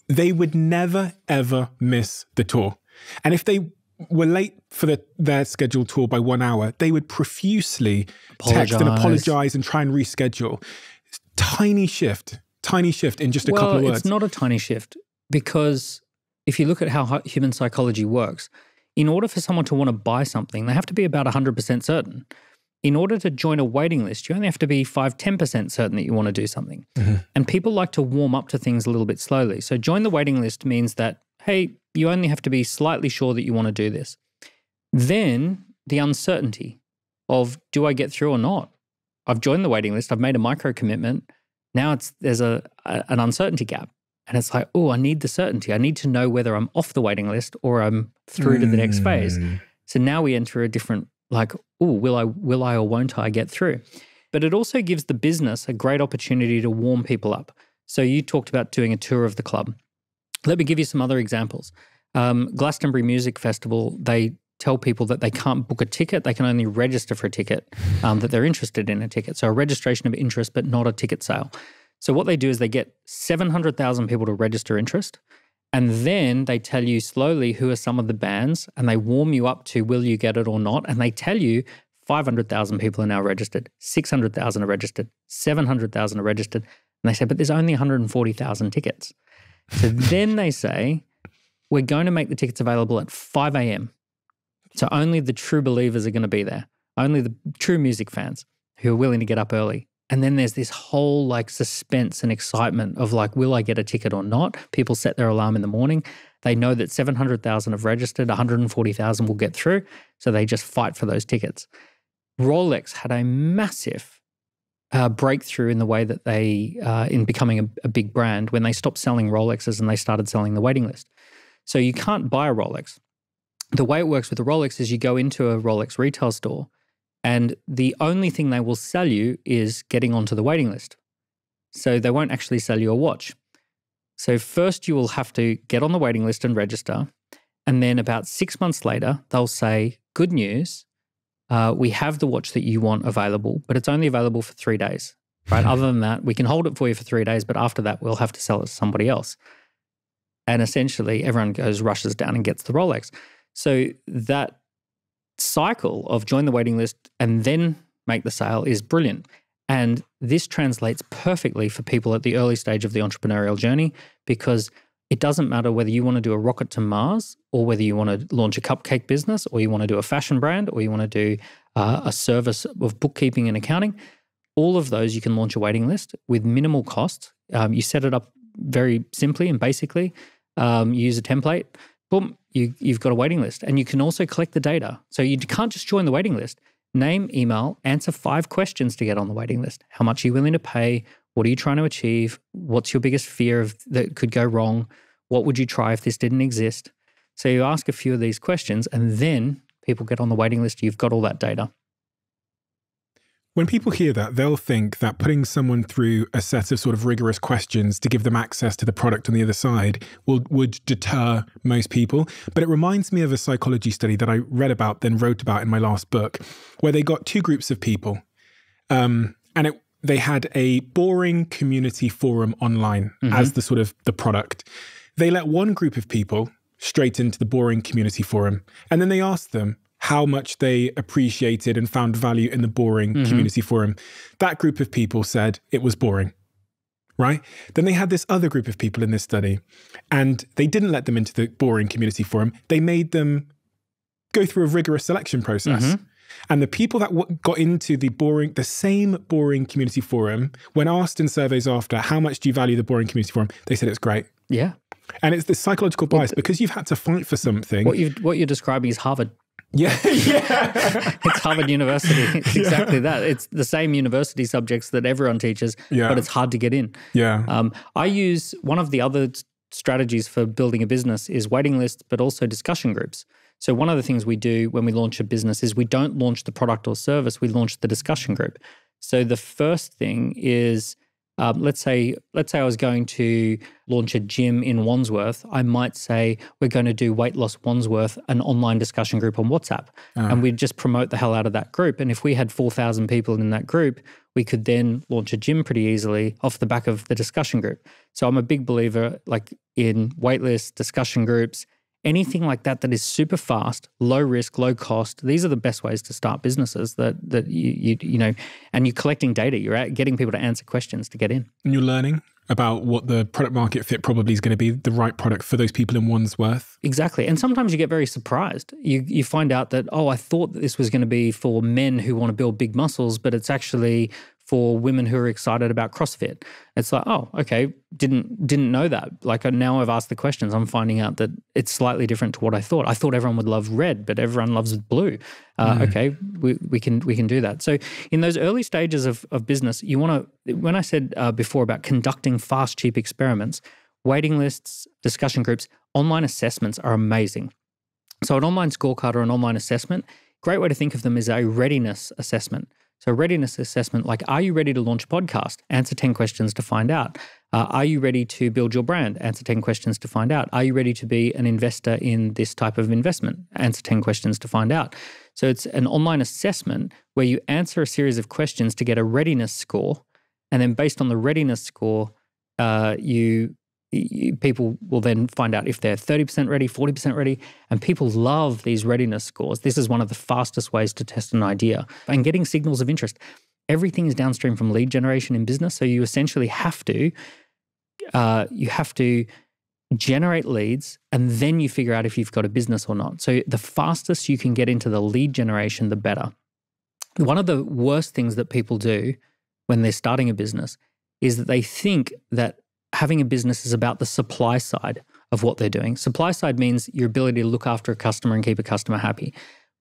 they would never, ever miss the tour. And if they were late for their scheduled tour by 1 hour, they would profusely text and apologize and try and reschedule. Tiny shift in just a couple of words. It's not a tiny shift, because if you look at how human psychology works, in order for someone to want to buy something, they have to be about 100% certain. In order to join a waiting list, you only have to be 5-10% certain that you want to do something. And people like to warm up to things a little bit slowly. So join the waiting list means that, hey, you only have to be slightly sure that you want to do this. Then the uncertainty of, do I get through or not? I've joined the waiting list. I've made a micro commitment. Now there's an uncertainty gap. And it's like, oh, I need the certainty. I need to know whether I'm off the waiting list or I'm through to the next phase. So now we enter a different, like, oh, will I or won't I get through? But it also gives the business a great opportunity to warm people up. So you talked about doing a tour of the club. Let me give you some other examples. Glastonbury Music Festival, they tell people that they can't book a ticket, they can only register for a ticket, that they're interested in a ticket. So a registration of interest, but not a ticket sale. So what they do is they get 700,000 people to register interest, and then they tell you slowly who are some of the bands, and they warm you up to will you get it or not, and they tell you 500,000 people are now registered, 600,000 are registered, 700,000 are registered, and they say, but there's only 140,000 tickets. So then they say, we're going to make the tickets available at 5 a.m. So only the true believers are going to be there, only the true music fans who are willing to get up early. And then there's this whole like suspense and excitement of like, will I get a ticket or not? People set their alarm in the morning. They know that 700,000 have registered, 140,000 will get through. So they just fight for those tickets. Rolex had a massive breakthrough in the way that they, in becoming a big brand, when they stopped selling Rolexes and they started selling the waiting list. So you can't buy a Rolex. The way it works with the Rolex is you go into a Rolex retail store, and the only thing they will sell you is getting onto the waiting list. So they won't actually sell you a watch. So first you will have to get on the waiting list and register. And then about 6 months later, they'll say, good news, we have the watch that you want available, but it's only available for 3 days, right? Other than that, we can hold it for you for 3 days, but after that, we'll have to sell it to somebody else. And essentially everyone rushes down and gets the Rolex. So that cycle of join the waiting list and then make the sale is brilliant. And this translates perfectly for people at the early stage of the entrepreneurial journey, because it doesn't matter whether you want to do a rocket to Mars, or whether you want to launch a cupcake business, or you want to do a fashion brand, or you want to do a service of bookkeeping and accounting. All of those you can launch a waiting list with minimal cost. You set it up very simply and basically. You use a template. Boom, you've got a waiting list. And you can also collect the data. So you can't just join the waiting list. Name, email, answer 5 questions to get on the waiting list. How much are you willing to pay? What are you trying to achieve? What's your biggest fear that could go wrong? What would you try if this didn't exist? So you ask a few of these questions, and then people get on the waiting list. You've got all that data. When people hear that, they'll think that putting someone through a set of sort of rigorous questions to give them access to the product on the other side would deter most people. But it reminds me of a psychology study that I read about, then wrote about in my last book, where they got 2 groups of people. They had a boring community forum online as the sort of the product. They let one group of people straight into the boring community forum. And then they asked them how much they appreciated and found value in the boring community forum. That group of people said it was boring, right? Then they had this other group of people in this study, and they didn't let them into the boring community forum. They made them go through a rigorous selection process. And the people that got into the same boring community forum, when asked in surveys after, how much do you value the boring community forum? They said it's great. Yeah. And it's the psychological bias, because you've had to fight for something. What you're describing is Harvard. Yeah. It's Harvard University. It's exactly that. It's the same university subjects that everyone teaches, but it's hard to get in. I use one of the other strategies for building a business is waiting lists, but also discussion groups. So one of the things we do when we launch a business is we don't launch the product or service, we launch the discussion group. So the first thing is, let's say I was going to launch a gym in Wandsworth. I might say we're going to do Weight Loss Wandsworth, an online discussion group on WhatsApp. And we'd just promote the hell out of that group. And if we had 4,000 people in that group, we could then launch a gym pretty easily off the back of the discussion group. So I'm a big believer like in waitlist, discussion groups, anything like that is super fast, low risk, low cost. These are the best ways to start businesses that you know, and you're collecting data. You're getting people to answer questions to get in. And you're learning about what the product market fit probably is going to be, the right product for those people in Wandsworth. Exactly. And sometimes you get very surprised. You find out that, I thought that this was going to be for men who want to build big muscles, but it's actually for women who are excited about CrossFit. It's like, okay, didn't know that. Like now I've asked the questions, I'm finding out that it's slightly different to what I thought. I thought everyone would love red, but everyone loves blue. Okay, we can do that. So in those early stages of business, you want to, when I said before about conducting fast, cheap experiments, waiting lists, discussion groups, online assessments are amazing. So an online scorecard or an online assessment, great way to think of them is a readiness assessment. So readiness assessment, like, are you ready to launch a podcast? Answer 10 questions to find out. Are you ready to build your brand? Answer 10 questions to find out. Are you ready to be an investor in this type of investment? Answer 10 questions to find out. So it's an online assessment where you answer a series of questions to get a readiness score. And then based on the readiness score, people will then find out if they're 30% ready, 40% ready, and people love these readiness scores. This is one of the fastest ways to test an idea. And getting signals of interest. Everything is downstream from lead generation in business, so you essentially have to generate leads, and then you figure out if you've got a business or not. So the fastest you can get into the lead generation, the better. One of the worst things that people do when they're starting a business is that they think that having a business is about the supply side of what they're doing. Supply side means your ability to look after a customer and keep a customer happy.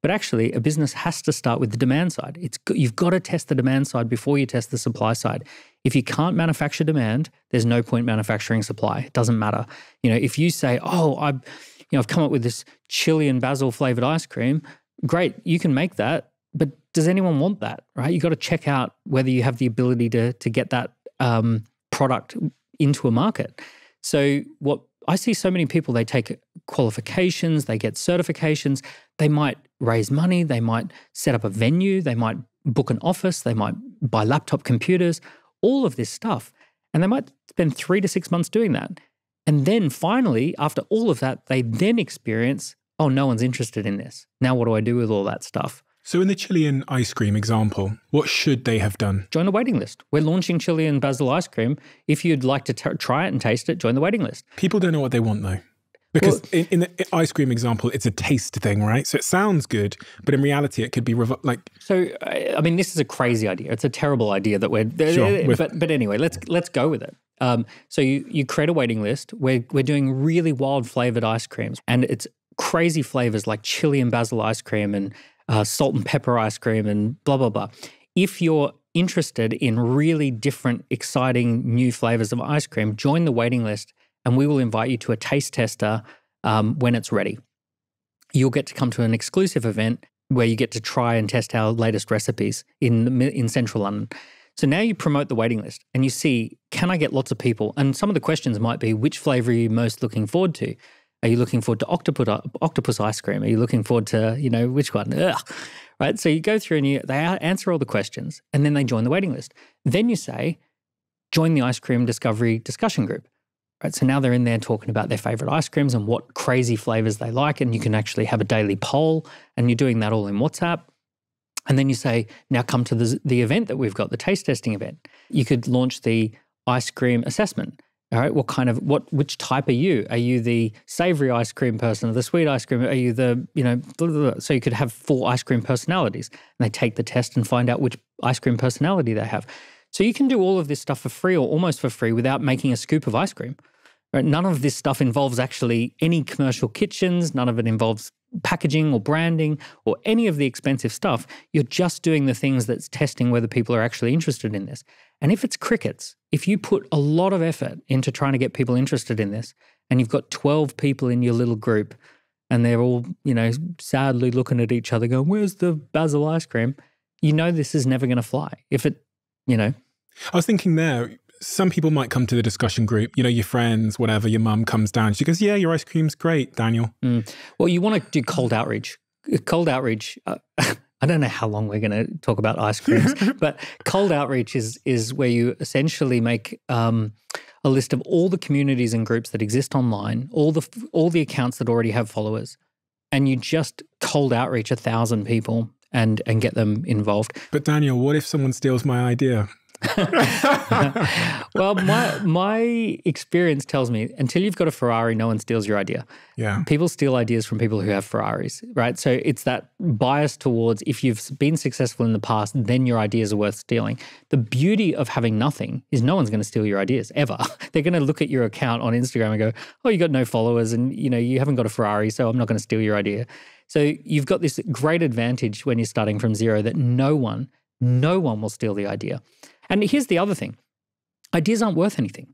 But actually, a business has to start with the demand side. You've got to test the demand side before you test the supply side. If you can't manufacture demand, there's no point manufacturing supply. It doesn't matter. If you say, I've come up with this chili and basil flavored ice cream, great, you can make that, but does anyone want that, right? You've got to check out whether you have the ability to get that product into a market. So what I see so many people, they take qualifications, they get certifications, they might raise money, they might set up a venue, they might book an office, they might buy laptop computers, all of this stuff. And they might spend 3 to 6 months doing that. And then finally, after all of that, they then experience, oh, no one's interested in this. Now what do I do with all that stuff? So in the chili and ice cream example, what should they have done? Join the waiting list. We're launching chili and basil ice cream. If you'd like to try it and taste it, join the waiting list. People don't know what they want though. Because in the ice cream example, it's a taste thing, right? So it sounds good, but in reality, it could be So, I mean, this is a crazy idea. It's a terrible idea that but anyway, let's go with it. So you create a waiting list. We're doing really wild flavored ice creams, and it's crazy flavors like chili and basil ice cream and salt and pepper ice cream and blah, blah, blah. If you're interested in really different, exciting new flavors of ice cream, join the waiting list and we will invite you to a taste tester when it's ready. You'll get to come to an exclusive event where you get to try and test our latest recipes in central London. So now you promote the waiting list and you see, can I get lots of people? And some of the questions might be, which flavor are you most looking forward to? Are you looking forward to octopus ice cream? Are you looking forward to, which one? Ugh. Right? So you go through and they answer all the questions and then they join the waiting list. Then you say, join the ice cream discovery discussion group. Right? So now they're in there talking about their favorite ice creams and what crazy flavors they like. And you can actually have a daily poll and you're doing that all in WhatsApp. And then you say, now come to the event that we've got, the taste testing event. You could launch the ice cream assessment. All right, which type are you? Are you the savory ice cream person or the sweet ice cream? Are you the, blah, blah, blah. So you could have 4 ice cream personalities and they take the test and find out which ice cream personality they have. So you can do all of this stuff for free or almost for free without making a scoop of ice cream. Right? None of this stuff involves actually any commercial kitchens. None of it involves packaging or branding or any of the expensive stuff. You're just doing the things that's testing whether people are actually interested in this. And if it's crickets, if you put a lot of effort into trying to get people interested in this and you've got 12 people in your little group and they're all, sadly looking at each other going, where's the basil ice cream? This is never going to fly. I was thinking there, some people might come to the discussion group, your friends, whatever, your mum comes down. She goes, yeah, your ice cream's great, Daniel. Well, you want to do cold outreach. Cold outreach, I don't know how long we're going to talk about ice creams, but cold outreach is where you essentially make a list of all the communities and groups that exist online, all the accounts that already have followers, and you just cold outreach 1,000 people and get them involved. But Daniel, what if someone steals my idea? Well, my experience tells me until you've got a Ferrari, no one steals your idea. Yeah. People steal ideas from people who have Ferraris, right? So it's that bias towards if you've been successful in the past, then your ideas are worth stealing. The beauty of having nothing is no one's going to steal your ideas ever. They're going to look at your account on Instagram and go, oh, you got no followers and you haven't got a Ferrari, so I'm not going to steal your idea. So you've got this great advantage when you're starting from zero that no one will steal the idea. And here's the other thing. Ideas aren't worth anything.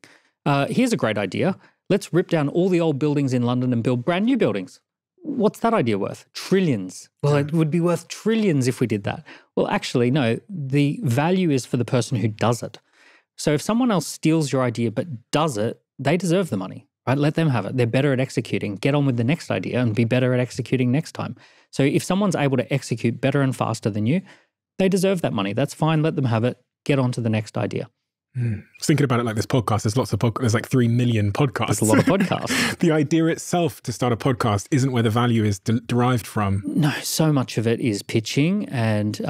Here's a great idea. Let's rip down all the old buildings in London and build brand new buildings. what's that idea worth? Trillions. Well, it would be worth trillions if we did that. Well, actually, no, the value is for the person who does it. So if someone else steals your idea but does it, they deserve the money, right? Let them have it. They're better at executing. Get on with the next idea and be better at executing next time. So if someone's able to execute better and faster than you, they deserve that money. That's fine. Let them have it. Get on to the next idea. I was thinking about it like this podcast. There's lots of podcasts. There's like 3 million podcasts. There's a lot of podcasts. The idea itself to start a podcast isn't where the value is derived from. No, so much of it is pitching and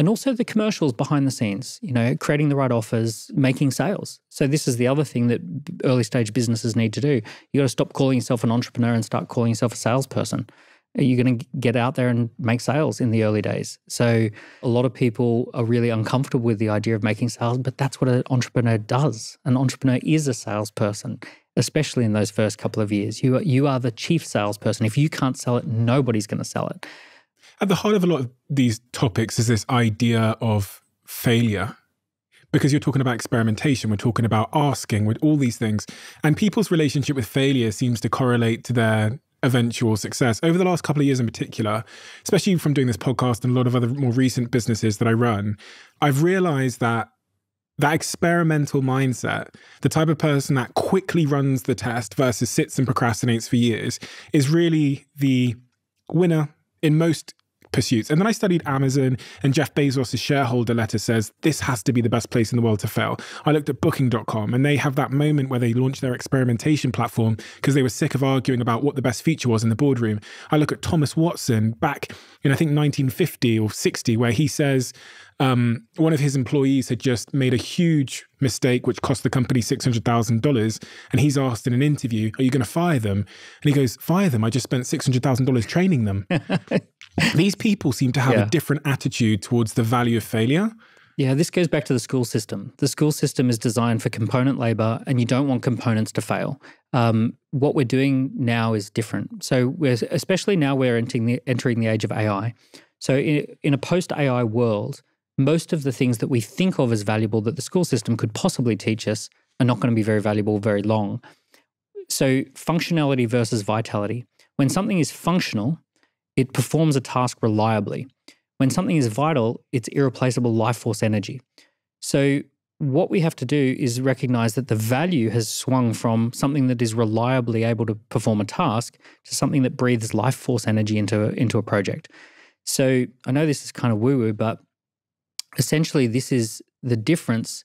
also the commercials behind the scenes, creating the right offers, making sales. So this is the other thing that early stage businesses need to do. You got to stop calling yourself an entrepreneur and start calling yourself a salesperson. You're going to get out there and make sales in the early days. So a lot of people are really uncomfortable with the idea of making sales, but that's what an entrepreneur does. An entrepreneur is a salesperson, especially in those first couple of years. You are the chief salesperson. If you can't sell it, nobody's going to sell it. At the heart of a lot of these topics is this idea of failure. Because you're talking about experimentation, we're talking about asking, with all these things. And people's relationship with failure seems to correlate to their eventual success. Over the last couple of years in particular, especially from doing this podcast and a lot of other more recent businesses that I run, I've realized that experimental mindset, the type of person that quickly runs the test versus sits and procrastinates for years, is really the winner in most pursuits. And then I studied Amazon, and Jeff Bezos' shareholder letter says this has to be the best place in the world to fail. I looked at booking.com, and they have that moment where they launched their experimentation platform because they were sick of arguing about what the best feature was in the boardroom. I look at Thomas Watson back in, I think, 1950 or 60, where he says one of his employees had just made a huge mistake which cost the company $600,000, and he's asked in an interview, are you going to fire them? And he goes, fire them? I just spent $600,000 training them. These people seem to have a different attitude towards the value of failure. Yeah, this goes back to the school system. The school system is designed for component labor, and you don't want components to fail. What we're doing now is different. So especially now we're entering the age of AI. So in a post-AI world, most of the things that we think of as valuable that the school system could possibly teach us are not going to be very valuable very long. So functionality versus vitality. When something is functional, it performs a task reliably. When something is vital, it's irreplaceable life force energy. So what we have to do is recognize that the value has swung from something that is reliably able to perform a task to something that breathes life force energy into a project. So I know this is kind of woo-woo, but essentially this is the difference.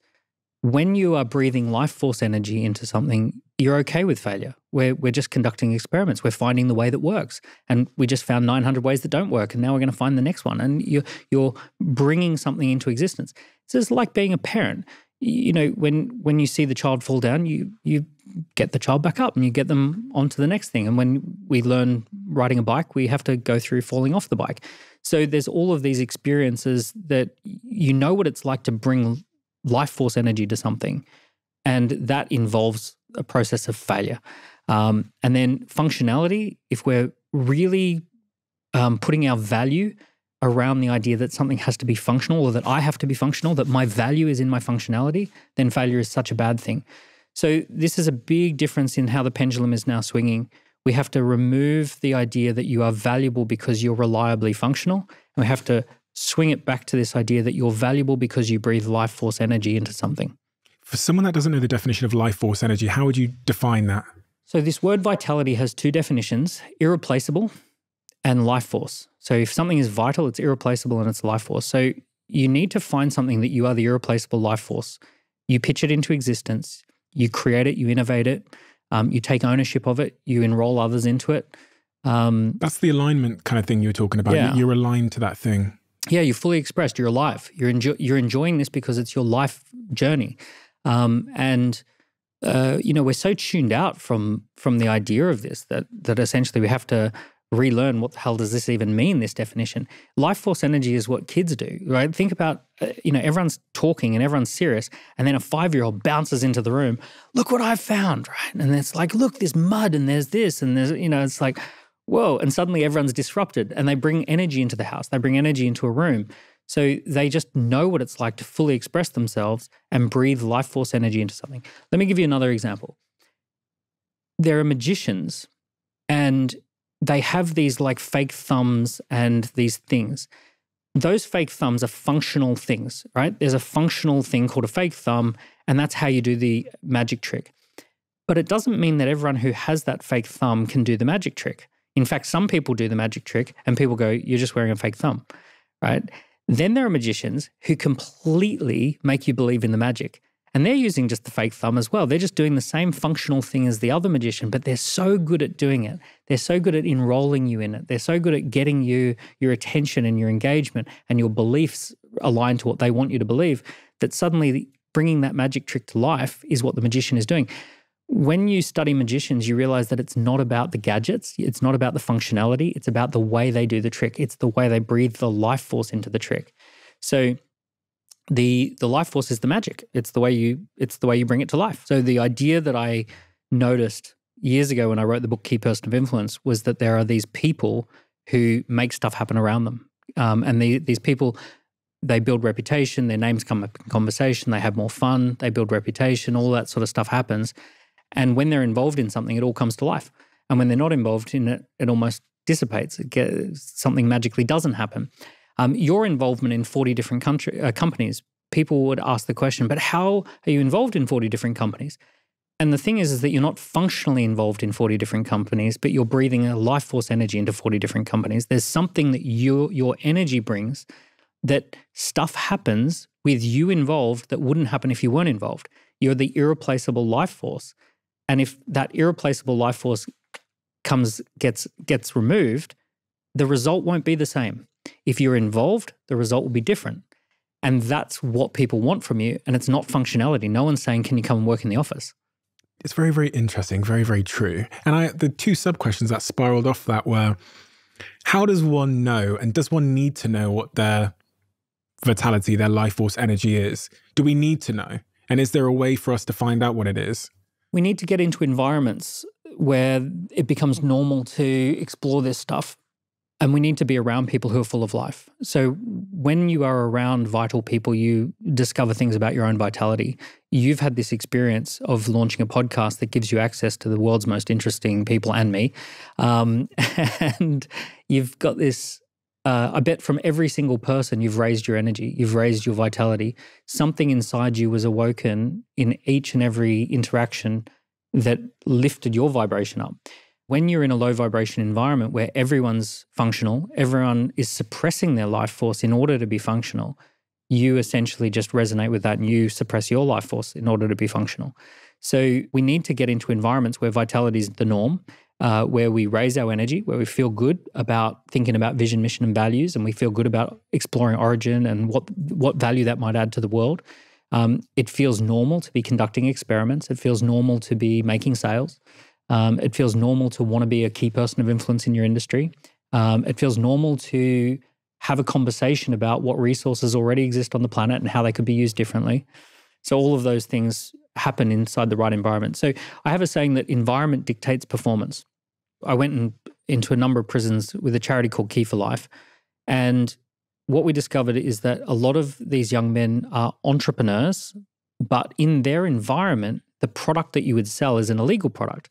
When you are breathing life force energy into something, you're okay with failure. We're just conducting experiments. We're finding the way that works. And we just found 900 ways that don't work. And now we're going to find the next one. And you're bringing something into existence. So it's like being a parent. When you see the child fall down, you get the child back up and you get them onto the next thing. And when we learn riding a bike, we have to go through falling off the bike. So there's all of these experiences that you know what it's like to bring life force energy to something. And that involves a process of failure. And then functionality, if we're really putting our value around the idea that something has to be functional, or that I have to be functional, that my value is in my functionality, then failure is such a bad thing. So this is a big difference in how the pendulum is now swinging. We have to remove the idea that you are valuable because you're reliably functional, and we have to swing it back to this idea that you're valuable because you breathe life force energy into something. For someone that doesn't know the definition of life force energy, how would you define that? So this word vitality has two definitions: irreplaceable and life force. So if something is vital, it's irreplaceable and it's life force. So you need to find something that you are the irreplaceable life force. You pitch it into existence, you create it, you innovate it, you take ownership of it, you enroll others into it. That's the alignment kind of thing you're talking about. Yeah. You're aligned to that thing. Yeah, you're fully expressed. You're alive. You're enjoying this because it's your life journey. We're so tuned out from the idea of this that essentially we have to relearn what the hell does this even mean, this definition. Life force energy is what kids do, right? Think about, everyone's talking and everyone's serious, and then a 5-year-old bounces into the room, look what I've found, right? And it's like, look, there's mud and there's this and there's, it's like, whoa. And suddenly everyone's disrupted and they bring energy into the house. They bring energy into a room. So they just know what it's like to fully express themselves and breathe life force energy into something. Let me give you another example. There are magicians, and they have these like fake thumbs and these things. Those fake thumbs are functional things, right? There's a functional thing called a fake thumb, and that's how you do the magic trick. But it doesn't mean that everyone who has that fake thumb can do the magic trick. In fact, some people do the magic trick and people go, you're just wearing a fake thumb, right? Then there are magicians who completely make you believe in the magic. And they're using just the fake thumb as well. They're just doing the same functional thing as the other magician, but they're so good at doing it. They're so good at enrolling you in it. They're so good at getting you your attention and your engagement and your beliefs aligned to what they want you to believe, that suddenly bringing that magic trick to life is what the magician is doing. When you study magicians, you realize that it's not about the gadgets. It's not about the functionality. It's about the way they do the trick. It's the way they breathe the life force into the trick. So the life force is the magic. It's the way you bring it to life. So the idea that I noticed years ago when I wrote the book Key Person of Influence was that there are these people who make stuff happen around them. And these people, they build reputation, their names come up in conversation, they have more fun, they build reputation, all that sort of stuff happens. And when they're involved in something, it all comes to life. And when they're not involved in it, it almost dissipates. Something magically doesn't happen. Your involvement in 40 different companies, people would ask the question, but how are you involved in 40 different companies? And the thing is that you're not functionally involved in 40 different companies, but you're breathing a life force energy into 40 different companies. There's something that your energy brings, that stuff happens with you involved that wouldn't happen if you weren't involved. You're the irreplaceable life force. And if that irreplaceable life force gets removed, the result won't be the same. If you're involved, the result will be different. And that's what people want from you. And it's not functionality. No one's saying, can you come and work in the office? It's very, very interesting, very, very true. And the two sub-questions that spiraled off that were, how does one know, and does one need to know what their vitality, their life force energy is? Do we need to know? And is there a way for us to find out what it is? We need to get into environments where it becomes normal to explore this stuff. And we need to be around people who are full of life. So when you are around vital people, you discover things about your own vitality. You've had this experience of launching a podcast that gives you access to the world's most interesting people and me. And you've got this, I bet from every single person, you've raised your energy, you've raised your vitality. Something inside you was awoken in each and every interaction that lifted your vibration up. When you're in a low vibration environment where everyone's functional, everyone is suppressing their life force in order to be functional, you essentially just resonate with that and you suppress your life force in order to be functional. So we need to get into environments where vitality is the norm, where we raise our energy, where we feel good about thinking about vision, mission, and values, and we feel good about exploring origin and what value that might add to the world. It feels normal to be conducting experiments. It feels normal to be making sales. It feels normal to want to be a key person of influence in your industry. It feels normal to have a conversation about what resources already exist on the planet and how they could be used differently. So all of those things happen inside the right environment. So I have a saying that environment dictates performance. I went into a number of prisons with a charity called Key for Life. And what we discovered is that a lot of these young men are entrepreneurs, but in their environment, the product that you would sell is an illegal product.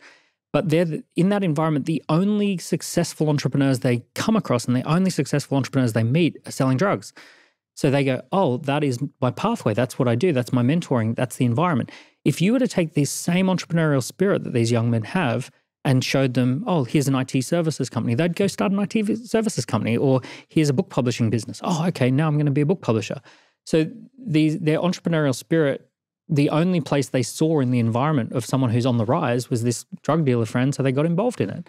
But they're in that environment, the only successful entrepreneurs they come across and the only successful entrepreneurs they meet are selling drugs. So they go, oh, that is my pathway. That's what I do. That's my mentoring. That's the environment. If you were to take this same entrepreneurial spirit that these young men have and showed them, oh, here's an IT services company, they'd go start an IT services company. Or here's a book publishing business. Oh, okay, now I'm going to be a book publisher. So their entrepreneurial spirit, the only place they saw in the environment of someone who's on the rise was this drug dealer friend, so they got involved in it.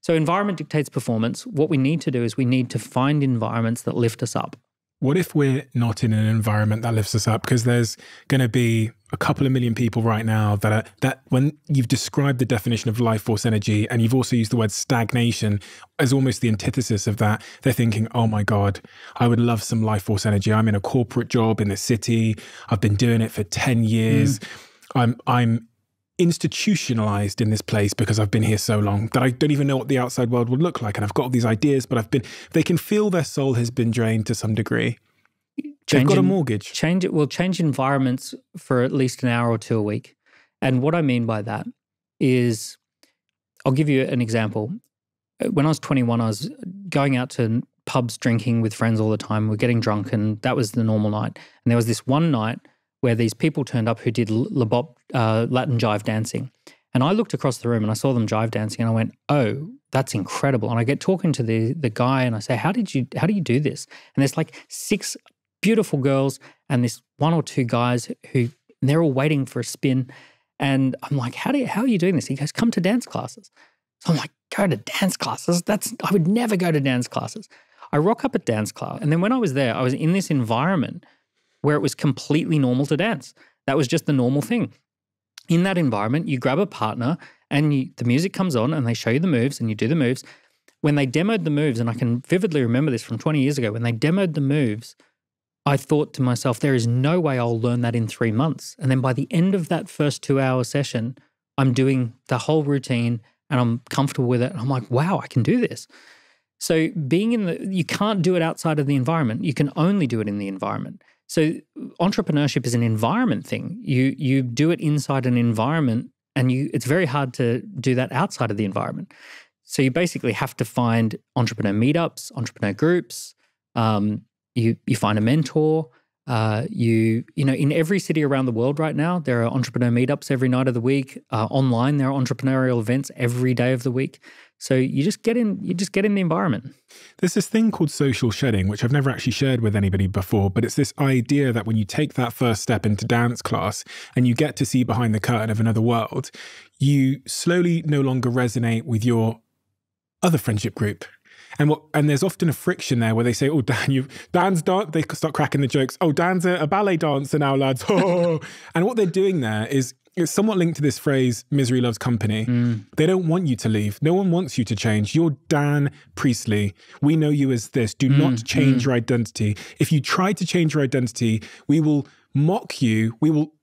So environment dictates performance. What we need to do is we need to find environments that lift us up. What if we're not in an environment that lifts us up? Because there's going to be a couple of million people right now that when you've described the definition of life force energy and you've also used the word stagnation as almost the antithesis of that, they're thinking, oh my God, I would love some life force energy. I'm in a corporate job in the city. I've been doing it for 10 years. I'm institutionalized in this place because I've been here so long that I don't even know what the outside world would look like. And I've got all these ideas, but they can feel their soul has been drained to some degree. They've got a mortgage. Change environments for at least an hour or two a week. And what I mean by that is, I'll give you an example. when I was 21, I was going out to pubs drinking with friends all the time. We're getting drunk, and that was the normal night. And there was this one night where these people turned up who did Latin jive dancing. And I looked across the room and I saw them jive dancing, and I went, oh, that's incredible. And I get talking to the guy, and I say, how do you do this? And there's like 6 beautiful girls and this 1 or 2 guys who they're all waiting for a spin. And I'm like, how are you doing this? He goes, come to dance classes. So I'm like, go to dance classes? I would never go to dance classes. I rock up at dance class. And then when I was there, I was in this environment where it was completely normal to dance. That was just the normal thing. In that environment, you grab a partner and the music comes on and they show you the moves and you do the moves. When they demoed the moves, and I can vividly remember this from 20 years ago, when they demoed the moves, I thought to myself, there is no way I'll learn that in 3 months. And then by the end of that first 2-hour session, I'm doing the whole routine and I'm comfortable with it. And I'm like, wow, I can do this. So you can't do it outside of the environment. You can only do it in the environment. So entrepreneurship is an environment thing. You do it inside an environment, and it's very hard to do that outside of the environment. So you basically have to find entrepreneur meetups, entrepreneur groups. You find a mentor. In every city around the world right now, there are entrepreneur meetups every night of the week. Online, there are entrepreneurial events every day of the week. So you just get in the environment. There's this thing called social shedding, which I've never actually shared with anybody before, but it's this idea that when you take that first step into dance class and you get to see behind the curtain of another world, you slowly no longer resonate with your other friendship group. And there's often a friction there where they say, oh, Dan's dance, they start cracking the jokes. Oh, Dan's a ballet dancer now, lads. Oh. And what they're doing there is, it's somewhat linked to this phrase, misery loves company. They don't want you to leave. No one wants you to change. You're Dan Priestley. We know you as this. Do not change your identity. If you try to change your identity, we will mock you. We will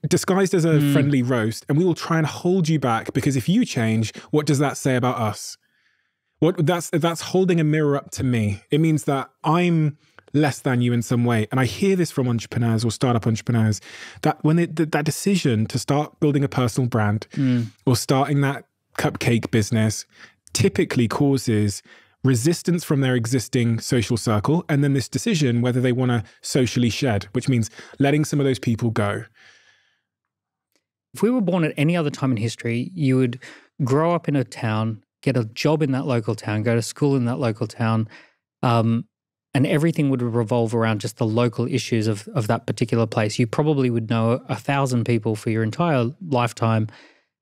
disguised as a friendly roast, and we will try and hold you back, because if you change, what does that say about us? That's holding a mirror up to me. It means that I'm less than you in some way. And I hear this from entrepreneurs or startup entrepreneurs, that when that decision to start building a personal brand or starting that cupcake business typically causes resistance from their existing social circle. And then this decision whether they want to socially shed, which means letting some of those people go. If we were born at any other time in history, you would grow up in a town, get a job in that local town, go to school in that local town, and everything would revolve around just the local issues of that particular place. You probably would know 1,000 people for your entire lifetime,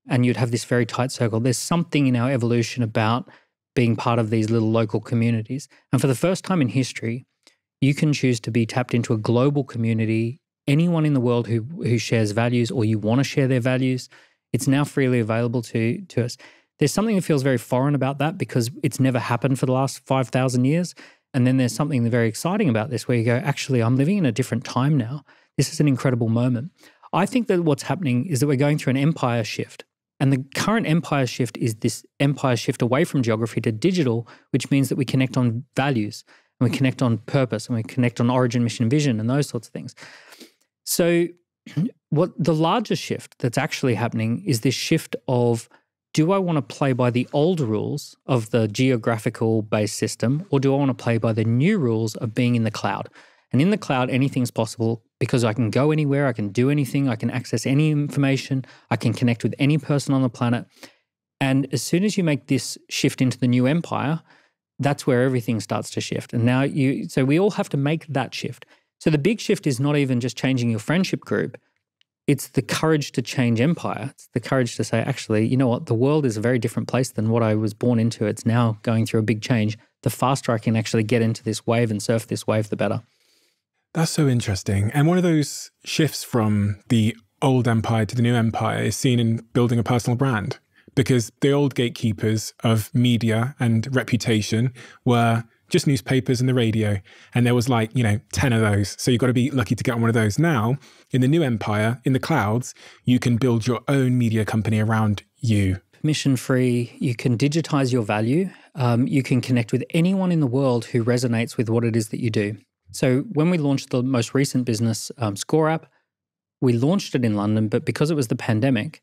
and you'd have this very tight circle. There's something in our evolution about being part of these little local communities. And for the first time in history, you can choose to be tapped into a global community. Anyone in the world who shares values, or you want to share their values, it's now freely available to us. There's something that feels very foreign about that because it's never happened for the last 5,000 years. And then there's something very exciting about this where you go, actually, I'm living in a different time now. This is an incredible moment. I think that what's happening is that we're going through an empire shift. And the current empire shift is this empire shift away from geography to digital, which means that we connect on values and we connect on purpose and we connect on origin, mission, vision and those sorts of things. So what the larger shift that's actually happening is this shift of, do I want to play by the old rules of the geographical-based system, or do I want to play by the new rules of being in the cloud? And in the cloud, anything's possible because I can go anywhere, I can do anything, I can access any information, I can connect with any person on the planet. And as soon as you make this shift into the new empire, that's where everything starts to shift. And now so we all have to make that shift. So the big shift is not even just changing your friendship group. It's the courage to change empire. It's the courage to say, actually, you know what? The world is a very different place than what I was born into. It's now going through a big change. The faster I can actually get into this wave and surf this wave, the better. That's so interesting. And one of those shifts from the old empire to the new empire is seen in building a personal brand, because the old gatekeepers of media and reputation were just newspapers and the radio. And there was 10 of those. So you've got to be lucky to get on one of those. Now, in the new empire, in the clouds, you can build your own media company around you. Permission-free, you can digitize your value. You can connect with anyone in the world who resonates with what it is that you do. So when we launched the most recent business, Score App, we launched it in London, but because it was the pandemic,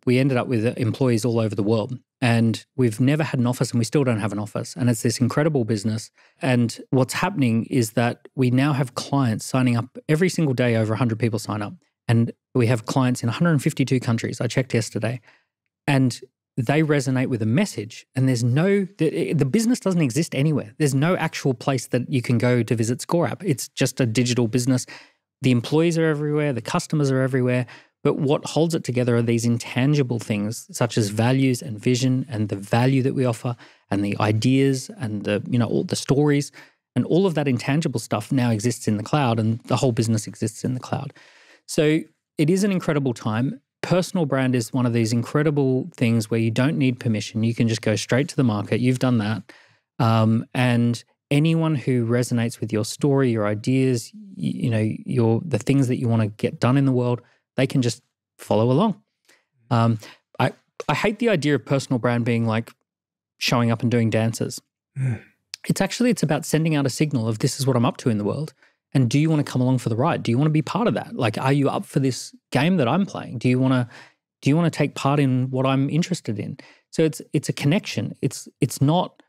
we ended up with employees all over the world. And we've never had an office, and we still don't have an office. And it's this incredible business. And what's happening is that we now have clients signing up every single day. Over 100 people sign up. And we have clients in 152 countries. I checked yesterday. And they resonate with a message. And the business doesn't exist anywhere. There's no actual place that you can go to visit Score App. It's just a digital business. The employees are everywhere. The customers are everywhere. But what holds it together are these intangible things, such as values and vision and the value that we offer and the ideas and all the stories. And all of that intangible stuff now exists in the cloud, and the whole business exists in the cloud. So it is an incredible time. Personal brand is one of these incredible things where you don't need permission. You can just go straight to the market. You've done that. And anyone who resonates with your story, your ideas, the things that you want to get done in the world, they can just follow along. I hate the idea of personal brand being like showing up and doing dances. It's about sending out a signal of this is what I'm up to in the world. And do you want to come along for the ride? Do you want to be part of that? Like, are you up for this game that I'm playing? Do you want to take part in what I'm interested in? So it's a connection. It's not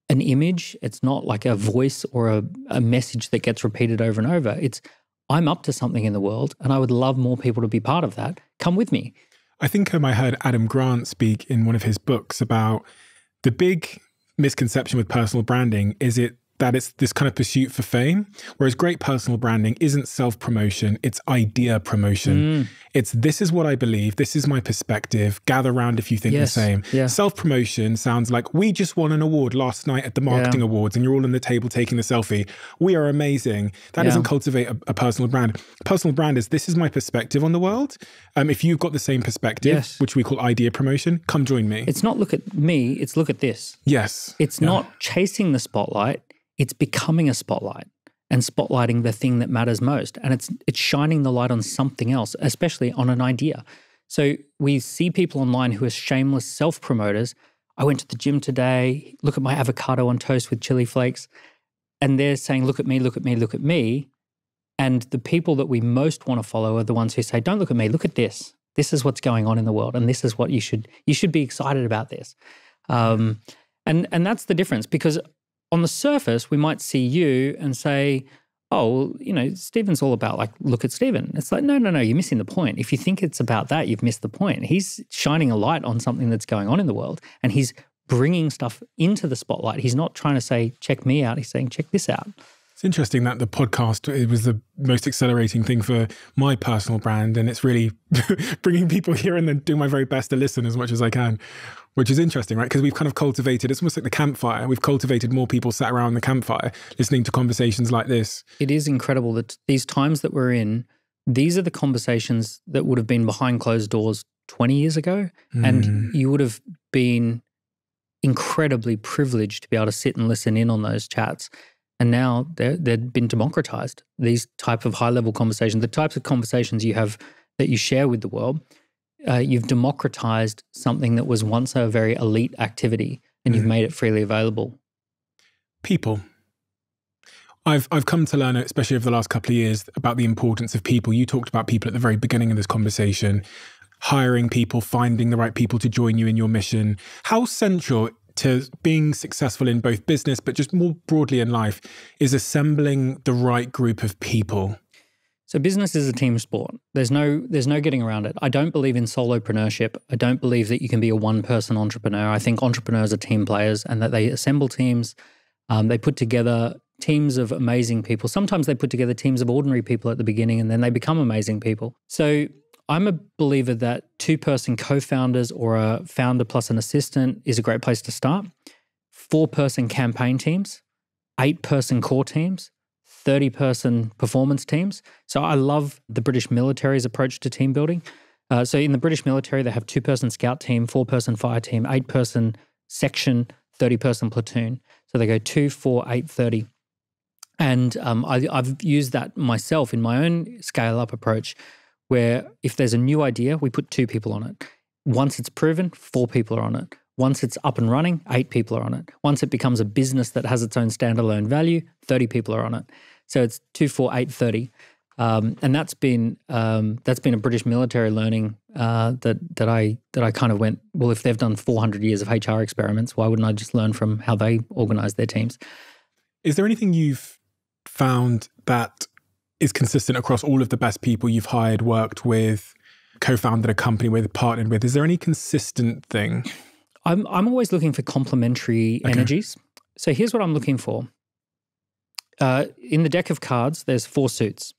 an image. It's not like a voice or a message that gets repeated over and over. It's I'm up to something in the world and I would love more people to be part of that. Come with me. I think I heard Adam Grant speak in one of his books about the big misconception with personal branding is that it's this kind of pursuit for fame, whereas great personal branding isn't self-promotion, it's idea promotion. It's this is what I believe, this is my perspective, gather round if you think the same. Yeah. Self-promotion sounds like we just won an award last night at the marketing awards and you're all on the table taking the selfie. We are amazing. That doesn't cultivate a personal brand. Personal brand is this is my perspective on the world. If you've got the same perspective, which we call idea promotion, come join me. It's not look at me, it's look at this. Yes. It's not chasing the spotlight. It's becoming a spotlight and spotlighting the thing that matters most. And it's shining the light on something else, especially on an idea. So we see people online who are shameless self-promoters. I went to the gym today, look at my avocado on toast with chili flakes. And they're saying, look at me, look at me, look at me. And the people that we most want to follow are the ones who say, don't look at me, look at this. This is what's going on in the world. And this is what you should be excited about this. And that's the difference, because on the surface, we might see you and say, oh, well, Stephen's all about like, look at Stephen. It's like, no, you're missing the point. If you think it's about that, you've missed the point. He's shining a light on something that's going on in the world and he's bringing stuff into the spotlight. He's not trying to say, check me out. He's saying, check this out. It's interesting that the podcast, it was the most accelerating thing for my personal brand. And it's really bringing people here and then doing my very best to listen as much as I can, which is interesting, right? Because we've kind of cultivated, it's almost like the campfire. We've cultivated more people sat around the campfire listening to conversations like this. It is incredible that these times that we're in, these are the conversations that would have been behind closed doors 20 years ago. And you would have been incredibly privileged to be able to sit and listen in on those chats. And now they've been democratized. These type of high-level conversations, the types of conversations you have that you share with the world, you've democratized something that was once a very elite activity, and you've made it freely available. People. I've come to learn, especially over the last couple of years, about the importance of people. You talked about people at the very beginning of this conversation, hiring people, finding the right people to join you in your mission. How central to being successful in both business, but just more broadly in life, is assembling the right group of people? So business is a team sport. There's no getting around it. I don't believe in solopreneurship. I don't believe that you can be a one-person entrepreneur. I think entrepreneurs are team players and that they assemble teams. They put together teams of amazing people. Sometimes they put together teams of ordinary people at the beginning and then they become amazing people. So I'm a believer that two-person co-founders or a founder plus an assistant is a great place to start. 4-person campaign teams, 8-person core teams, 30-person performance teams. So I love the British military's approach to team building. So in the British military, they have 2-person scout team, 4-person fire team, 8-person section, 30-person platoon. So they go 2, 4, 8, 30. And I've used that myself in my own scale-up approach, where if there's a new idea, we put 2 people on it. Once it's proven, 4 people are on it. Once it's up and running, 8 people are on it. Once it becomes a business that has its own standalone value, 30 people are on it. So it's 2, 4, 8, 30. And that's been a British military learning that I kind of went, well, if they've done 400 years of HR experiments, why wouldn't I just learn from how they organize their teams? Is there anything you've found that is consistent across all of the best people you've hired, worked with, co-founded a company with, partnered with? Is there any consistent thing? I'm always looking for complementary energies. So here's what I'm looking for. In the deck of cards, there's 4 suits.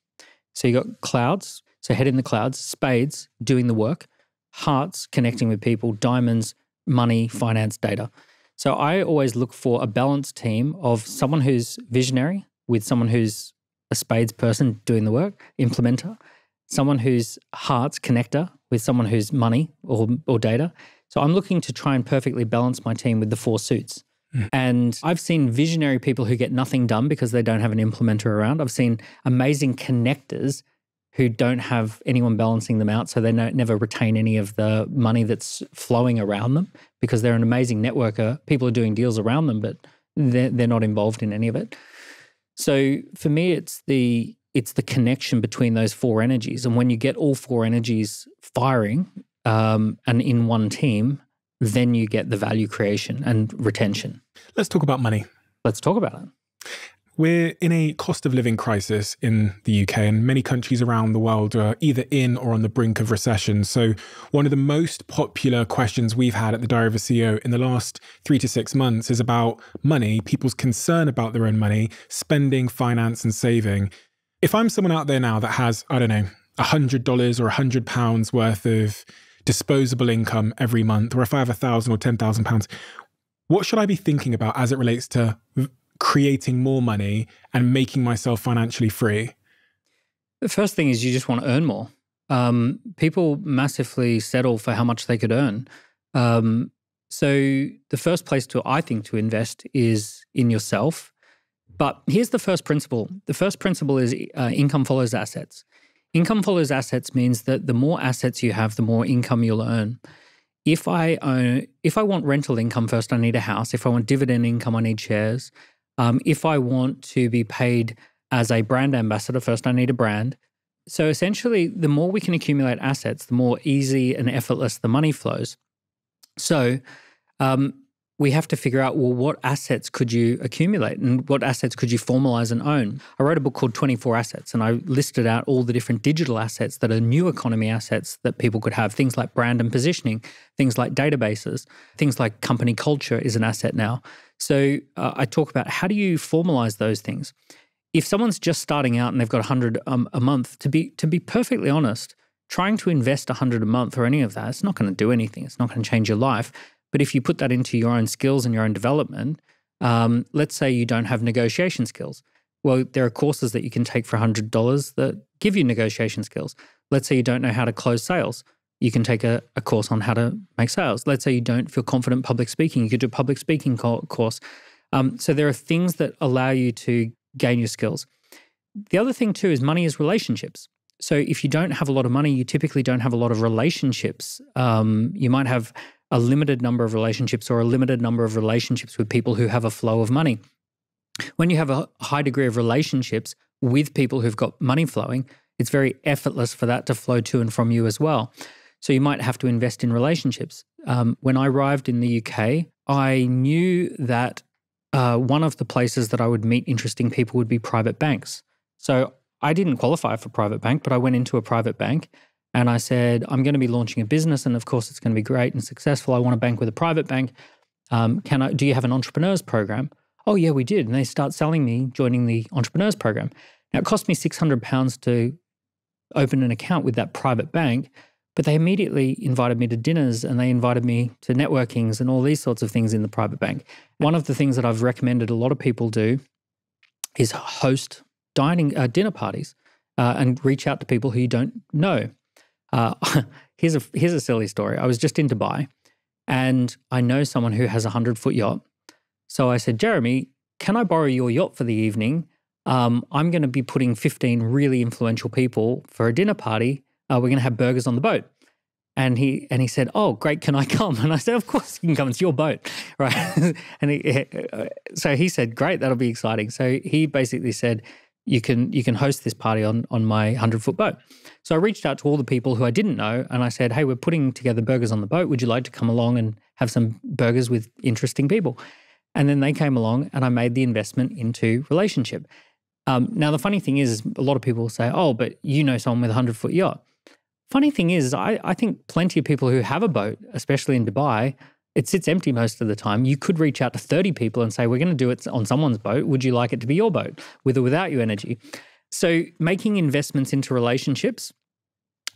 So you got clouds, so head in the clouds, spades, doing the work, hearts, connecting with people, diamonds, money, finance, data. So I always look for a balanced team of someone who's visionary with someone who's a spades person doing the work, implementer, someone who's hearts, connector, with someone who's money or data. So I'm looking to try and perfectly balance my team with the 4 suits. And I've seen visionary people who get nothing done because they don't have an implementer around. I've seen amazing connectors who don't have anyone balancing them out, so they never retain any of the money that's flowing around them because they're an amazing networker. People are doing deals around them, but they're not involved in any of it. So for me, it's the connection between those 4 energies. And when you get all 4 energies firing and in one team, then you get the value creation and retention. Let's talk about money. Let's talk about it. We're in a cost of living crisis in the UK, and many countries around the world are either in or on the brink of recession. So one of the most popular questions we've had at the Diary of a CEO in the last 3 to 6 months is about money, people's concern about their own money, spending, finance, and saving. If I'm someone out there now that has, I don't know, $100 or £100 worth of disposable income every month, or if I have £1,000 or £10,000, what should I be thinking about as it relates to creating more money and making myself financially free? The first thing is you just want to earn more. People massively settle for how much they could earn. So the first place I think to invest is in yourself. But here's the first principle. The first principle is income follows assets. Income follows assets means that the more assets you have, the more income you'll earn. If I want rental income, first I need a house. If I want dividend income, I need shares. If I want to be paid as a brand ambassador, first I need a brand. So essentially, the more we can accumulate assets, the more easy and effortless the money flows. So we have to figure out, well, what assets could you accumulate and what assets could you formalize and own? I wrote a book called 24 Assets, and I listed out all the different digital assets that are new economy assets that people could have. Things like brand and positioning, things like databases, things like company culture is an asset now. So I talk about how do you formalize those things. If someone's just starting out and they've got 100 a month, to be perfectly honest, trying to invest 100 a month or any of that, it's not going to do anything. It's not going to change your life. But if you put that into your own skills and your own development, let's say you don't have negotiation skills. Well, there are courses that you can take for $100 that give you negotiation skills. Let's say you don't know how to close sales. You can take a course on how to make sales. Let's say you don't feel confident public speaking. You could do a public speaking course. So there are things that allow you to gain your skills. The other thing too is money is relationships. So if you don't have a lot of money, you typically don't have a lot of relationships. You might have a limited number of relationships or a limited number of relationships with people who have a flow of money. When you have a high degree of relationships with people who've got money flowing, it's very effortless for that to flow to and from you as well. So you might have to invest in relationships. When I arrived in the UK, I knew that one of the places that I would meet interesting people would be private banks. So I didn't qualify for private bank, but I went into a private bank and I said, I'm going to be launching a business and of course it's going to be great and successful. I want to bank with a private bank. Do you have an entrepreneurs program? Oh yeah, we did. And they start selling me joining the entrepreneurs program. Now it cost me £600 to open an account with that private bank, but they immediately invited me to dinners and they invited me to networkings and all these sorts of things in the private bank. One of the things that I've recommended a lot of people do is host dinner parties and reach out to people who you don't know. Here's a silly story. I was just in Dubai and I know someone who has a 100-foot yacht. So I said, Jeremy, can I borrow your yacht for the evening? I'm going to be putting 15 really influential people for a dinner party. We're going to have burgers on the boat. And he said, oh, great, can I come? And I said, of course you can come. It's your boat, right? So he said, great, that'll be exciting. So he basically said, you can host this party on my 100-foot boat. So I reached out to all the people who I didn't know and I said, hey, we're putting together burgers on the boat. Would you like to come along and have some burgers with interesting people? And then they came along and I made the investment into relationship. Now, the funny thing is a lot of people say, oh, but you know someone with a 100-foot yacht. Funny thing is, I think plenty of people who have a boat, especially in Dubai, it sits empty most of the time. You could reach out to 30 people and say, we're going to do it on someone's boat. Would you like it to be your boat, with or without you energy? So making investments into relationships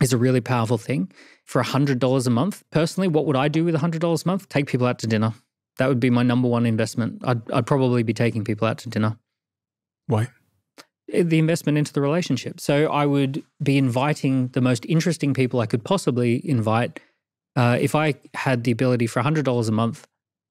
is a really powerful thing. For $100 a month, personally, what would I do with $100 a month? Take people out to dinner. That would be my number one investment. I'd probably be taking people out to dinner. Why? The investment into the relationship. So I would be inviting the most interesting people I could possibly invite. If I had the ability for $100 a month,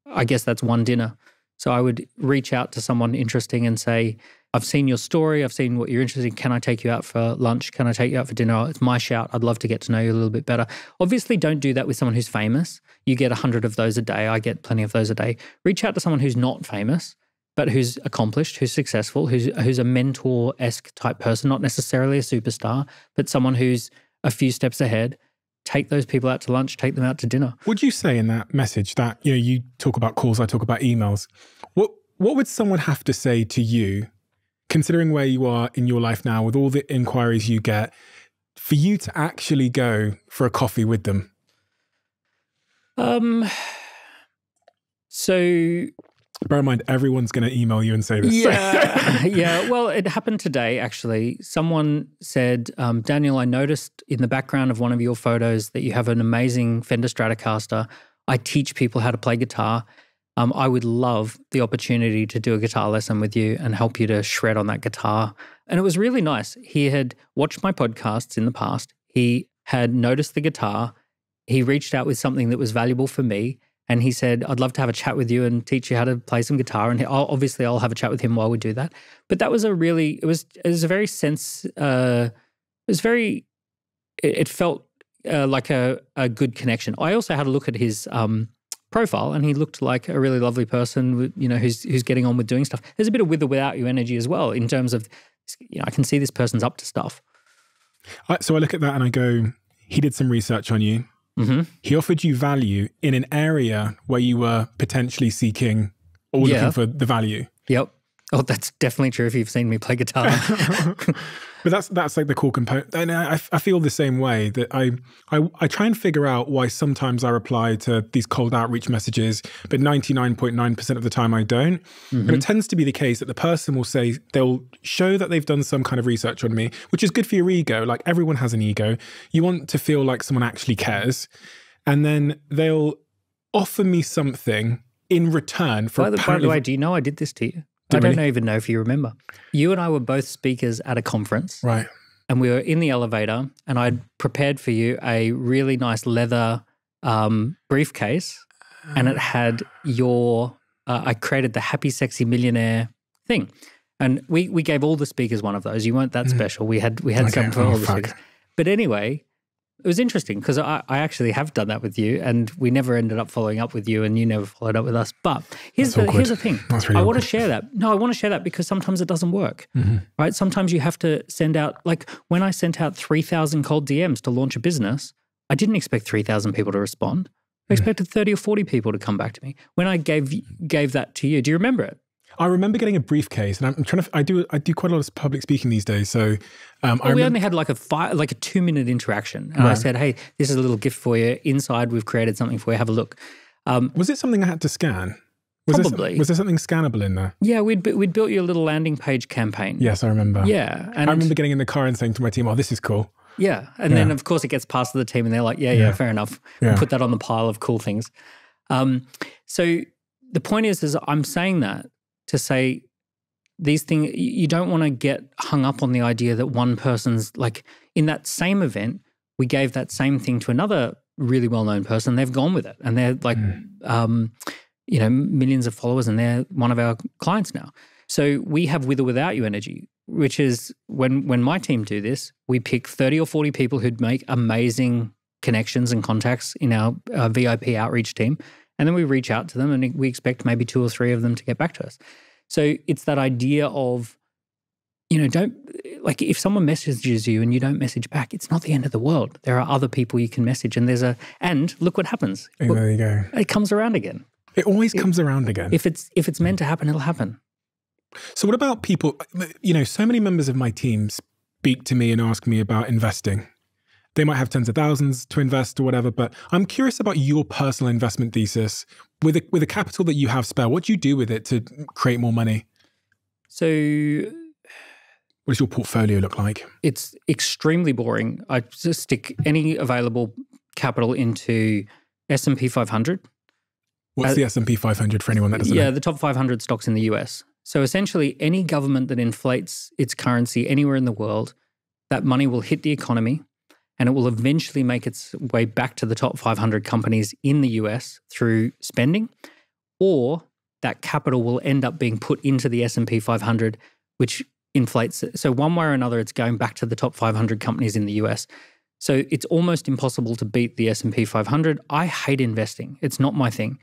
I guess that's one dinner. So I would reach out to someone interesting and say, I've seen your story. I've seen what you're interested in. Can I take you out for lunch? Can I take you out for dinner? It's my shout. I'd love to get to know you a little bit better. Obviously, don't do that with someone who's famous. You get 100 of those a day. I get plenty of those a day. Reach out to someone who's not famous, but who's accomplished, who's successful, who's a mentor-esque type person, not necessarily a superstar, but someone who's a few steps ahead. Take those people out to lunch, take them out to dinner. Would you say in that message that, you talk about calls, I talk about emails. What would someone have to say to you, considering where you are in your life now with all the inquiries you get, for you to actually go for a coffee with them? So bear in mind, everyone's going to email you and say this. Yeah, yeah. Well, it happened today, actually. Someone said, Daniel, I noticed in the background of one of your photos that you have an amazing Fender Stratocaster. I teach people how to play guitar. I would love the opportunity to do a guitar lesson with you and help you to shred on that guitar. And it was really nice. He had watched my podcasts in the past. He had noticed the guitar. He reached out with something that was valuable for me. And he said, I'd love to have a chat with you and teach you how to play some guitar. And I'll have a chat with him while we do that. But that was it felt like a good connection. I also had a look at his profile and he looked like a really lovely person, who's getting on with doing stuff. There's a bit of with or without you energy as well in terms of, I can see this person's up to stuff. So I look at that and I go, he did some research on you. Mm-hmm. He offered you value in an area where you were potentially seeking or looking for the value. Yep. Oh, that's definitely true if you've seen me play guitar. But that's like the core component. And I feel the same way, that I try and figure out why sometimes I reply to these cold outreach messages, but 99.9% of the time I don't. Mm-hmm. And it tends to be the case that the person will say, they'll show that they've done some kind of research on me, which is good for your ego. Like, everyone has an ego. You want to feel like someone actually cares. And then they'll offer me something in return for... By the way, do you know I did this to you? I don't even know if you remember. You and I were both speakers at a conference. Right. And we were in the elevator and I'd prepared for you a really nice leather briefcase and it had I created the Happy Sexy Millionaire thing. And we gave all the speakers one of those. You weren't that special. We had some for all the speakers. But anyway, it was interesting because I actually have done that with you and we never ended up following up with you and you never followed up with us. But here's the thing. I want to share that. No, I want to share that because sometimes it doesn't work, right? Sometimes you have to send out, like when I sent out 3,000 cold DMs to launch a business, I didn't expect 3,000 people to respond. I expected 30 or 40 people to come back to me. When I gave that to you, do you remember it? I remember getting a briefcase, and I'm trying to. I do quite a lot of public speaking these days. So we only had like a 2-minute interaction, and I said, "Hey, this is a little gift for you. Inside, we've created something for you. Have a look." Was it something I had to scan? Probably. Was there something scannable in there? Yeah, we'd built you a little landing page campaign. Yes, I remember. Yeah, and I remember getting in the car and saying to my team, "Oh, this is cool." Yeah, and then of course it gets passed to the team, and they're like, "Yeah, fair enough." Yeah. Put that on the pile of cool things. So the point is I'm saying that to say, these things, you don't want to get hung up on the idea that one person's, like, in that same event, we gave that same thing to another really well-known person. They've gone with it and they're like, millions of followers and they're one of our clients now. So we have with or without you energy, which is when my team do this, we pick 30 or 40 people who'd make amazing connections and contacts in our VIP outreach team. And then we reach out to them and we expect maybe 2 or 3 of them to get back to us. So it's that idea of don't, like, if someone messages you and you don't message back, it's not the end of the world. There are other people you can message, and look what happens. Oh, there you go. It comes around again. It always comes around again. If it's meant to happen, it'll happen. So what about people, so many members of my team speak to me and ask me about investing. They might have tens of thousands to invest or whatever, but I'm curious about your personal investment thesis. With the capital that you have spare, what do you do with it to create more money? So what does your portfolio look like? It's extremely boring. I just stick any available capital into S&P 500. What's the S&P 500 for anyone that doesn't know? Yeah, the top 500 stocks in the US. So essentially, any government that inflates its currency anywhere in the world, that money will hit the economy and it will eventually make its way back to the top 500 companies in the US through spending, or that capital will end up being put into the S&P 500, which inflates it. So one way or another, it's going back to the top 500 companies in the US. So it's almost impossible to beat the S&P 500. I hate investing. It's not my thing.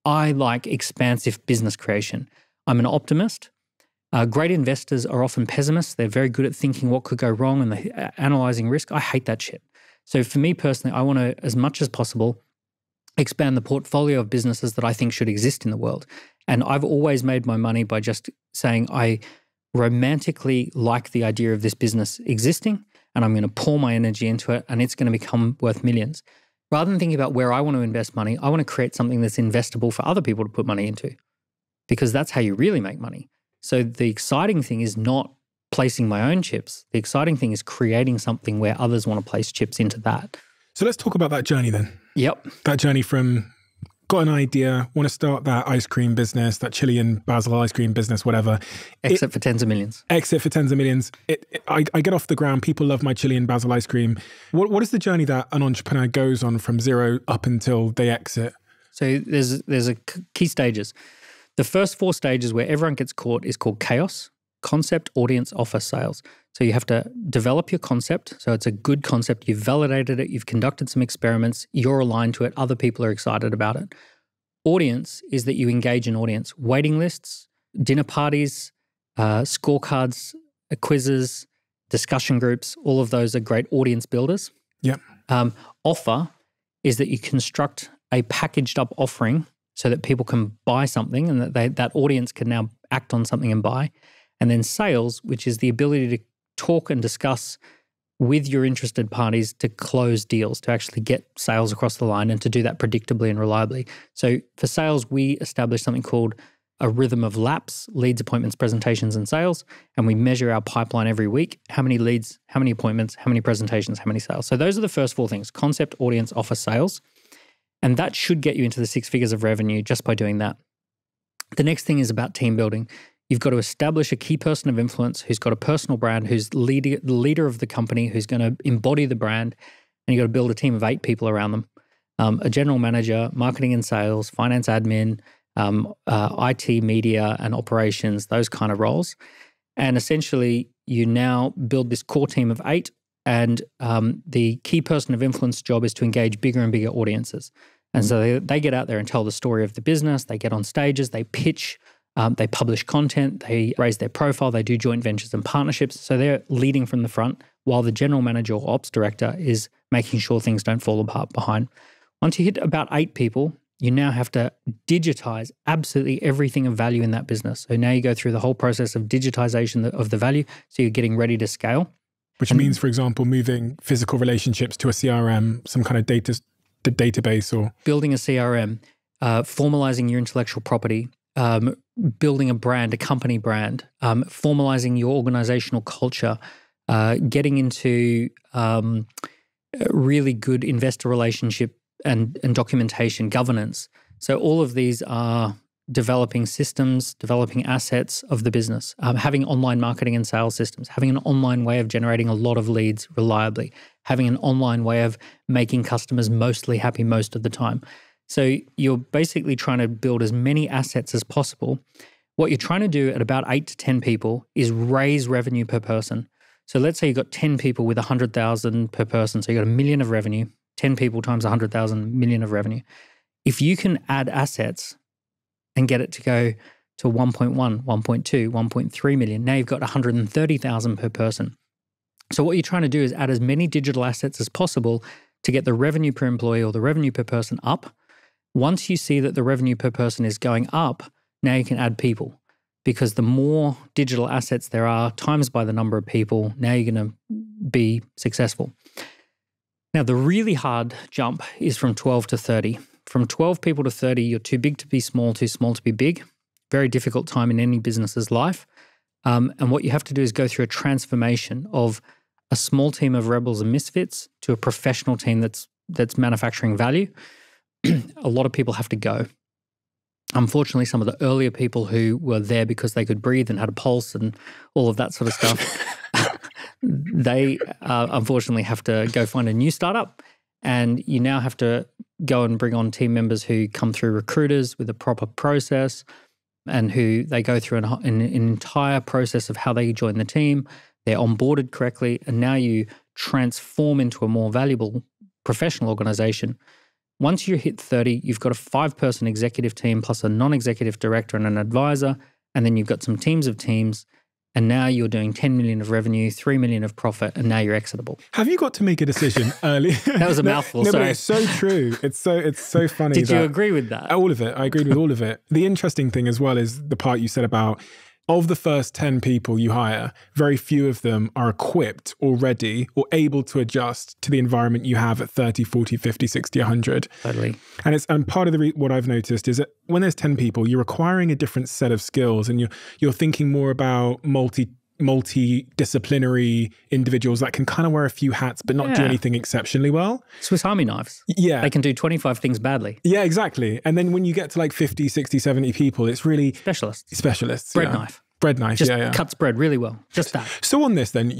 I like expansive business creation. I'm an optimist. Great investors are often pessimists. They're very good at thinking what could go wrong and analyzing risk. I hate that shit. So for me personally, I want to, as much as possible, expand the portfolio of businesses that I think should exist in the world. And I've always made my money by just saying I romantically like the idea of this business existing, and I'm going to pour my energy into it, and it's going to become worth millions. Rather than thinking about where I want to invest money, I want to create something that's investable for other people to put money into, because that's how you really make money. So the exciting thing is not placing my own chips. The exciting thing is creating something where others want to place chips into that. So let's talk about that journey then. Yep. That journey from got an idea, want to start that ice cream business, that Chilean basil ice cream business, whatever. Exit for tens of millions. Exit for tens of millions. I get off the ground. People love my Chilean basil ice cream. What is the journey that an entrepreneur goes on from zero up until they exit? So there's a key stages. The first 4 stages where everyone gets caught is called chaos, concept, audience, offer, sales. So you have to develop your concept. So it's a good concept. You've validated it. You've conducted some experiments. You're aligned to it. Other people are excited about it. Audience is that you engage an audience. Waiting lists, dinner parties, scorecards, quizzes, discussion groups, all of those are great audience builders. Yep. Offer is that you construct a packaged up offering so that people can buy something and that that audience can now act on something and buy. And then sales, which is the ability to talk and discuss with your interested parties to close deals, to actually get sales across the line and to do that predictably and reliably. So for sales, we establish something called a rhythm of laps, leads, appointments, presentations, and sales. And we measure our pipeline every week. How many leads, how many appointments, how many presentations, how many sales. So those are the first 4 things: concept, audience, offer, sales. And that should get you into the 6 figures of revenue just by doing that. The next thing is about team building. You've got to establish a key person of influence who's got a personal brand, who's the leader of the company, who's going to embody the brand, and you've got to build a team of 8 people around them. A general manager, marketing and sales, finance admin, IT, media, and operations, those kind of roles. And essentially, you now build this core team of 8, and the key person of influence job is to engage bigger and bigger audiences. And so they get out there and tell the story of the business, they get on stages, they pitch, they publish content, they raise their profile, they do joint ventures and partnerships. So they're leading from the front, while the general manager or ops director is making sure things don't fall apart behind. Once you hit about 8 people, you now have to digitize absolutely everything of value in that business. So now you go through the whole process of digitization of the value, so you're getting ready to scale. Which means, for example, moving physical relationships to a CRM, some kind of database, or building a CRM, formalizing your intellectual property, building a brand, a company brand, formalizing your organizational culture, getting into really good investor relationship and documentation, governance. So all of these are developing systems, developing assets of the business, having online marketing and sales systems, having an online way of generating a lot of leads reliably, having an online way of making customers mostly happy most of the time. So you're basically trying to build as many assets as possible. What you're trying to do at about 8 to 10 people is raise revenue per person. So let's say you've got 10 people with 100,000 per person. So you've got $1 million of revenue, 10 people times 100,000, $1 million of revenue. If you can add assets and get it to go to 1.1, 1.2, 1.3 million. Now you've got 130,000 per person. So what you're trying to do is add as many digital assets as possible to get the revenue per employee or the revenue per person up. Once you see that the revenue per person is going up, now you can add people, because the more digital assets there are times by the number of people, now you're going to be successful. Now, the really hard jump is from 12 to 30. From 12 people to 30, you're too big to be small, too small to be big. Very difficult time in any business's life. And what you have to do is go through a transformation of a small team of rebels and misfits to a professional team that's manufacturing value. A lot of people have to go. Unfortunately, some of the earlier people who were there because they could breathe and had a pulse and all of that sort of stuff, they unfortunately have to go find a new startup. And you now have to go and bring on team members who come through recruiters with a proper process, and who they go through an entire process of how they join the team. They're onboarded correctly, and now you transform into a more valuable professional organization. Once you hit 30, you've got a 5-person executive team plus a non-executive director and an advisor, and then you've got some teams of teams, and now you're doing 10 million of revenue, 3 million of profit, and now you're exitable. Have you got to make a decision early? That was a mouthful. No, sorry. but it's so true. It's so funny. Did you agree with that? All of it. I agreed with all of it. The interesting thing as well is the part you said about, of the first 10 people you hire, very few of them are equipped already or able to adjust to the environment you have at 30, 40, 50, 60, 100. Totally. And part of what I've noticed is that when there's 10 people, you're acquiring a different set of skills, and you're thinking more about multidisciplinary individuals that can kind of wear a few hats but not do anything exceptionally well. Swiss Army knives. Yeah. They can do 25 things badly. Yeah, exactly. And then when you get to like 50, 60, 70 people, it's really... Specialists. Bread knife. Bread knife, just cuts bread really well. Just that. So on this then,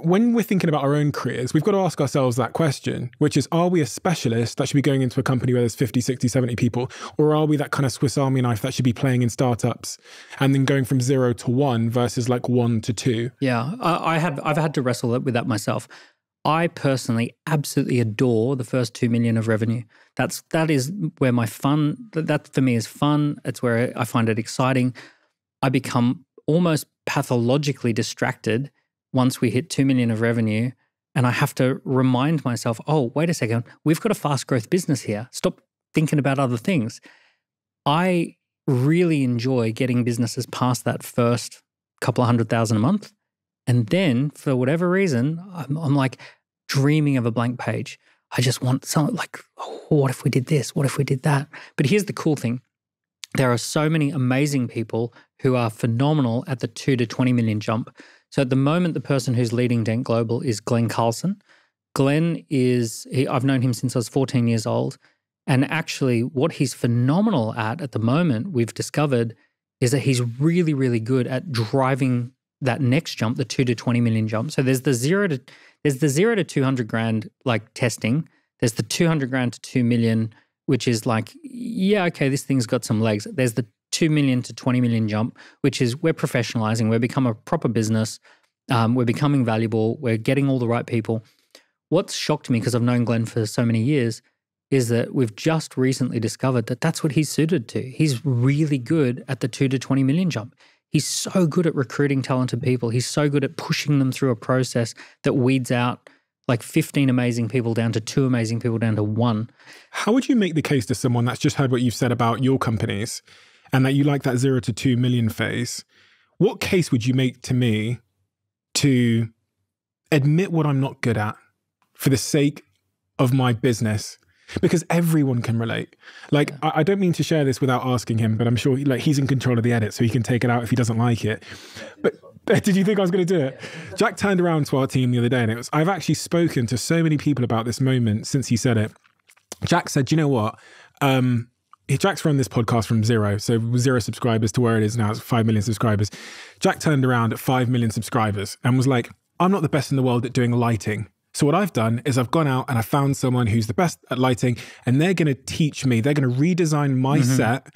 when we're thinking about our own careers, we've got to ask ourselves that question, which is, are we a specialist that should be going into a company where there's 50, 60, 70 people? Or are we that kind of Swiss Army knife that should be playing in startups and then going from 0 to 1 versus like 1 to 2? Yeah, I've had to wrestle with that myself. I personally absolutely adore the first 2 million of revenue. That is where my fun, that for me is fun. It's where I find it exciting. I become almost pathologically distracted once we hit 2 million of revenue, and I have to remind myself, oh, wait a second, we've got a fast growth business here. Stop thinking about other things. I really enjoy getting businesses past that first couple of 100,000 a month. And then for whatever reason, I'm like dreaming of a blank page. I just want something like, oh, what if we did this? What if we did that? But here's the cool thing. There are so many amazing people who are phenomenal at the 2 to 20 million jump. So at the moment, the person who's leading Dent Global is Glenn Carlson. Glenn I've known him since I was 14 years old. And actually what he's phenomenal at the moment, we've discovered, is that he's really, really good at driving that next jump, the 2 to 20 million jump. So there's the 0 to 200 grand like testing. There's the 200 grand to 2 million, which is like, yeah, okay, this thing's got some legs. There's the 2 million to 20 million jump, which is we're professionalizing, we're becoming a proper business, we're becoming valuable, we're getting all the right people. What's shocked me, because I've known Glenn for so many years, is that we've just recently discovered that that's what he's suited to. He's really good at the 2 to 20 million jump. He's so good at recruiting talented people. He's so good at pushing them through a process that weeds out like 15 amazing people down to 2 amazing people down to 1. How would you make the case to someone that's just heard what you've said about your companies and that you like that 0 to 2 million phase? What case would you make to me to admit what I'm not good at for the sake of my business? Because everyone can relate. Like, I don't mean to share this without asking him, but I'm sure he's in control of the edit, so he can take it out if he doesn't like it. But did you think I was going to do it? Jack turned around to our team the other day, and I've actually spoken to so many people about this moment since he said it. Jack said, you know what? Jack's run this podcast from 0, so 0 subscribers to where it is now, it's 5 million subscribers. Jack turned around at 5 million subscribers and was like, I'm not the best in the world at doing lighting. So what I've done is I've gone out and I found someone who's the best at lighting, and they're going to teach me, they're going to redesign my set.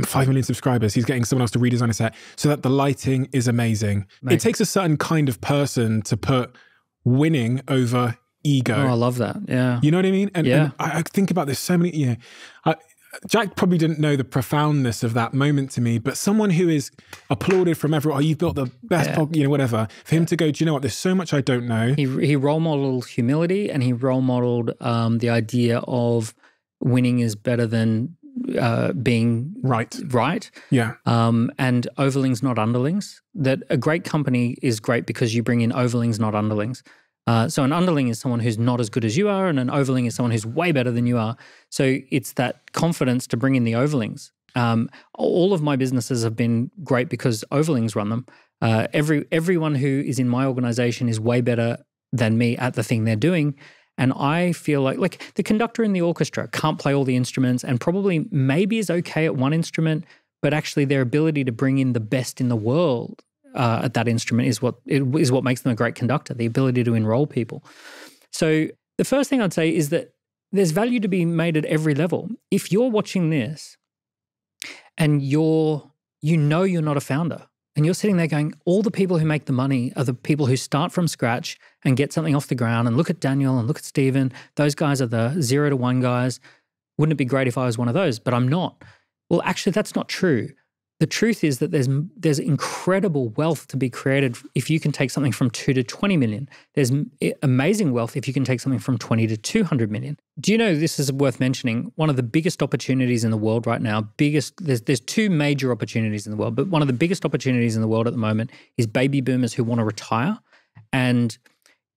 5 million subscribers, he's getting someone else to redesign a set so that the lighting is amazing. It takes a certain kind of person to put winning over ego. Oh, I love that. Yeah. You know what I mean? And I think about this so many, Jack probably didn't know the profoundness of that moment to me, but someone who is applauded from everyone, oh, you've built the best whatever, for him to go, do you know what, there's so much I don't know. He role modeled humility, and he role modeled the idea of winning is better than being right. Yeah. And overlings, not underlings. That a great company is great because you bring in overlings, not underlings. So an underling is someone who's not as good as you are, and an overling is someone who's way better than you are. So it's that confidence to bring in the overlings. All of my businesses have been great because overlings run them. Everyone who is in my organization is way better than me at the thing they're doing. And I feel like the conductor in the orchestra can't play all the instruments and probably maybe is okay at one instrument, but actually their ability to bring in the best in the world at that instrument is what makes them a great conductor, the ability to enroll people. So the first thing I'd say is that there's value to be made at every level. If you're watching this and you're not a founder, and you're sitting there going, all the people who make the money are the people who start from scratch and get something off the ground, and look at Daniel and look at Stephen. Those guys are the 0 to 1 guys. Wouldn't it be great if I was one of those? But I'm not. Well, actually, that's not true. The truth is that there's incredible wealth to be created if you can take something from 2 to 20 million. There's amazing wealth if you can take something from 20 to 200 million. Do you know, this is worth mentioning, one of the biggest opportunities in the world right now, there's two major opportunities in the world, but one of the biggest opportunities in the world at the moment is baby boomers who want to retire. And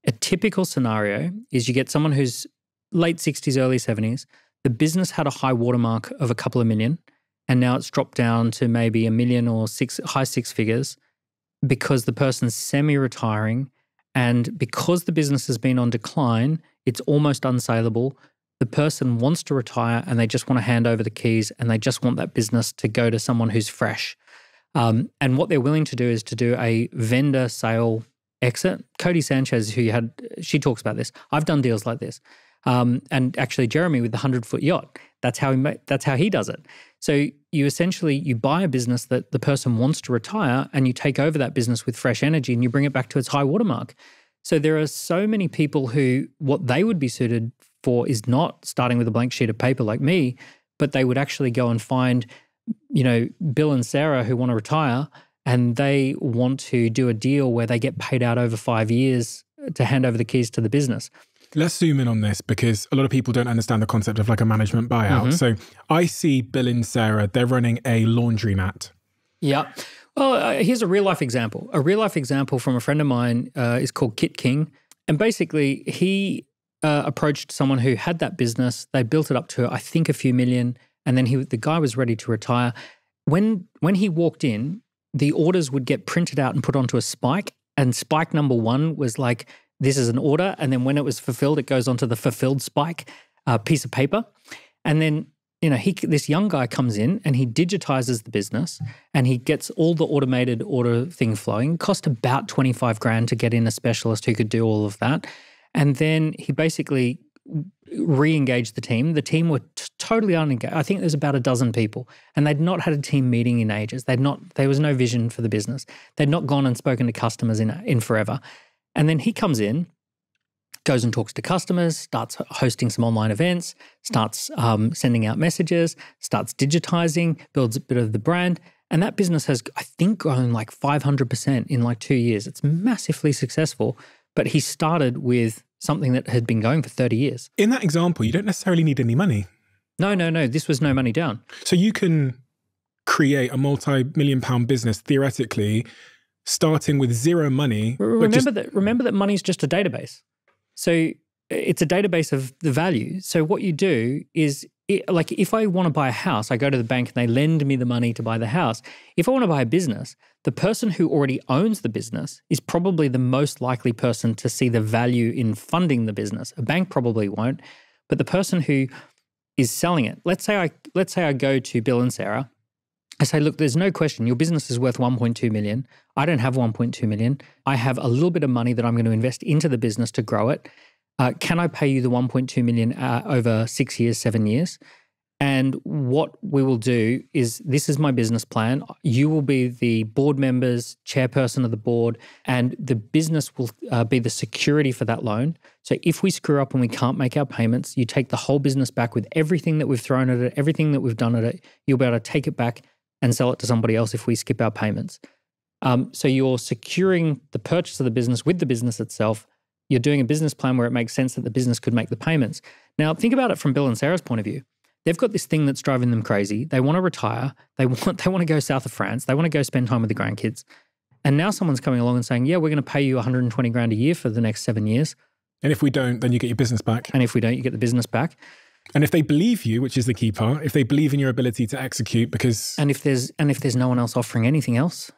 a typical scenario is you get someone who's late 60s, early 70s. The business had a high watermark of a couple of million, and now it's dropped down to maybe $1 million or high six figures because the person's semi-retiring, and because the business has been on decline, it's almost unsaleable. The person wants to retire and they just want to hand over the keys, and they just want that business to go to someone who's fresh. And what they're willing to do is to do a vendor sale exit. Cody Sanchez, she talks about this. I've done deals like this. And actually Jeremy with the 100-foot yacht, that's how he does it. So you buy a business that the person wants to retire, and you take over that business with fresh energy and you bring it back to its high watermark. So there are so many people who what they would be suited for is not starting with a blank sheet of paper like me, but they would actually go and find, Bill and Sarah who want to retire, and they want to do a deal where they get paid out over 5 years to hand over the keys to the business. Let's zoom in on this because a lot of people don't understand the concept of like a management buyout. So I see Bill and Sarah, they're running a laundromat. Yeah. Well, here's a real life example. A real life example from a friend of mine is called Kit King. And basically he approached someone who had that business. They built it up to, I think, a few million. And then the guy was ready to retire. When he walked in, the orders would get printed out and put onto a spike. And spike number 1 was like, this is an order. And then when it was fulfilled, it goes onto the fulfilled spike piece of paper. And then, this young guy comes in and he digitizes the business and he gets all the automated order thing flowing. It cost about 25 grand to get in a specialist who could do all of that. And then he basically re-engaged the team. The team were totally unengaged. I think there's about a dozen people, and they'd not had a team meeting in ages. There was no vision for the business. They'd not gone and spoken to customers in forever. And then he comes in, goes and talks to customers, starts hosting some online events, starts sending out messages, starts digitizing, builds a bit of the brand. And that business has, I think, grown like 500% in like 2 years. It's massively successful, but he started with something that had been going for 30 years. In that example, you don't necessarily need any money. No. This was no money down. So you can create a multi-million pound business theoretically starting with zero money. Remember that money is just a database. So it's a database of the value. So what you do is, like if I want to buy a house, I go to the bank and they lend me the money to buy the house. If I want to buy a business, the person who already owns the business is probably the most likely person to see the value in funding the business. A bank probably won't, but the person who is selling it, let's say I go to Bill and Sarah. I say, look, there's no question your business is worth 1.2 million. I don't have 1.2 million. I have a little bit of money that I'm going to invest into the business to grow it. Can I pay you the 1.2 million over 6 years, 7 years? And what we will do is, this is my business plan. You will be the board members, chairperson of the board, and the business will be the security for that loan. So if we screw up and we can't make our payments, you take the whole business back with everything that we've thrown at it, everything that we've done at it. You'll be able to take it back and sell it to somebody else if we skip our payments. So you're securing the purchase of the business with the business itself. You're doing a business plan where it makes sense that the business could make the payments. Now, think about it from Bill and Sarah's point of view. They've got this thing that's driving them crazy. They want to retire. They want to go south of France. They want to go spend time with the grandkids. And now someone's coming along and saying, yeah, we're going to pay you 120 grand a year for the next 7 years. And if we don't, then you get your business back. And if we don't, you get the business back. And if they believe you, which is the key part, if they believe in your ability to execute, because... And if there's no one else offering anything else,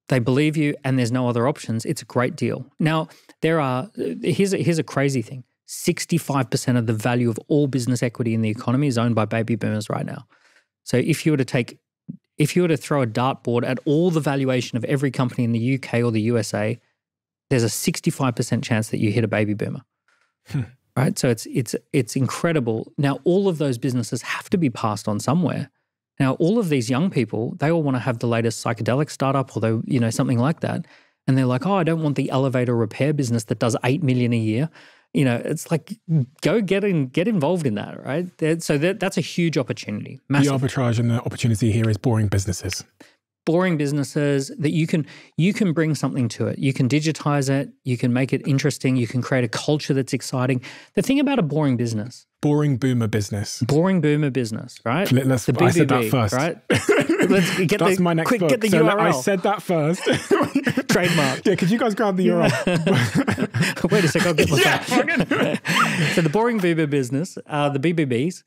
they believe you and there's no other options, it's a great deal. Now, here's a crazy thing. 65% of the value of all business equity in the economy is owned by baby boomers right now. So if you were to throw a dartboard at all the valuation of every company in the UK or the USA, there's a 65% chance that you hit a baby boomer. Right? So it's incredible. Now, all of those businesses have to be passed on somewhere. Now, all of these young people, they all want to have the latest psychedelic startup or something like that. And they're like, oh, I don't want the elevator repair business that does 8 million a year. It's like, go get involved in that, right? So that's a huge opportunity. Massive. The arbitrage and the opportunity here is boring businesses. Boring businesses that you can bring something to it. You can digitize it. You can make it interesting. You can create a culture that's exciting. The thing about a boring business. Boring boomer business. Boring boomer business, right? The BBB, I said that first. Right? That's my next book. Get the URL. I said that first. Trademark. Yeah, could you guys grab the URL? Wait a sec, I'll get my So the boring boomer business, the BBBs,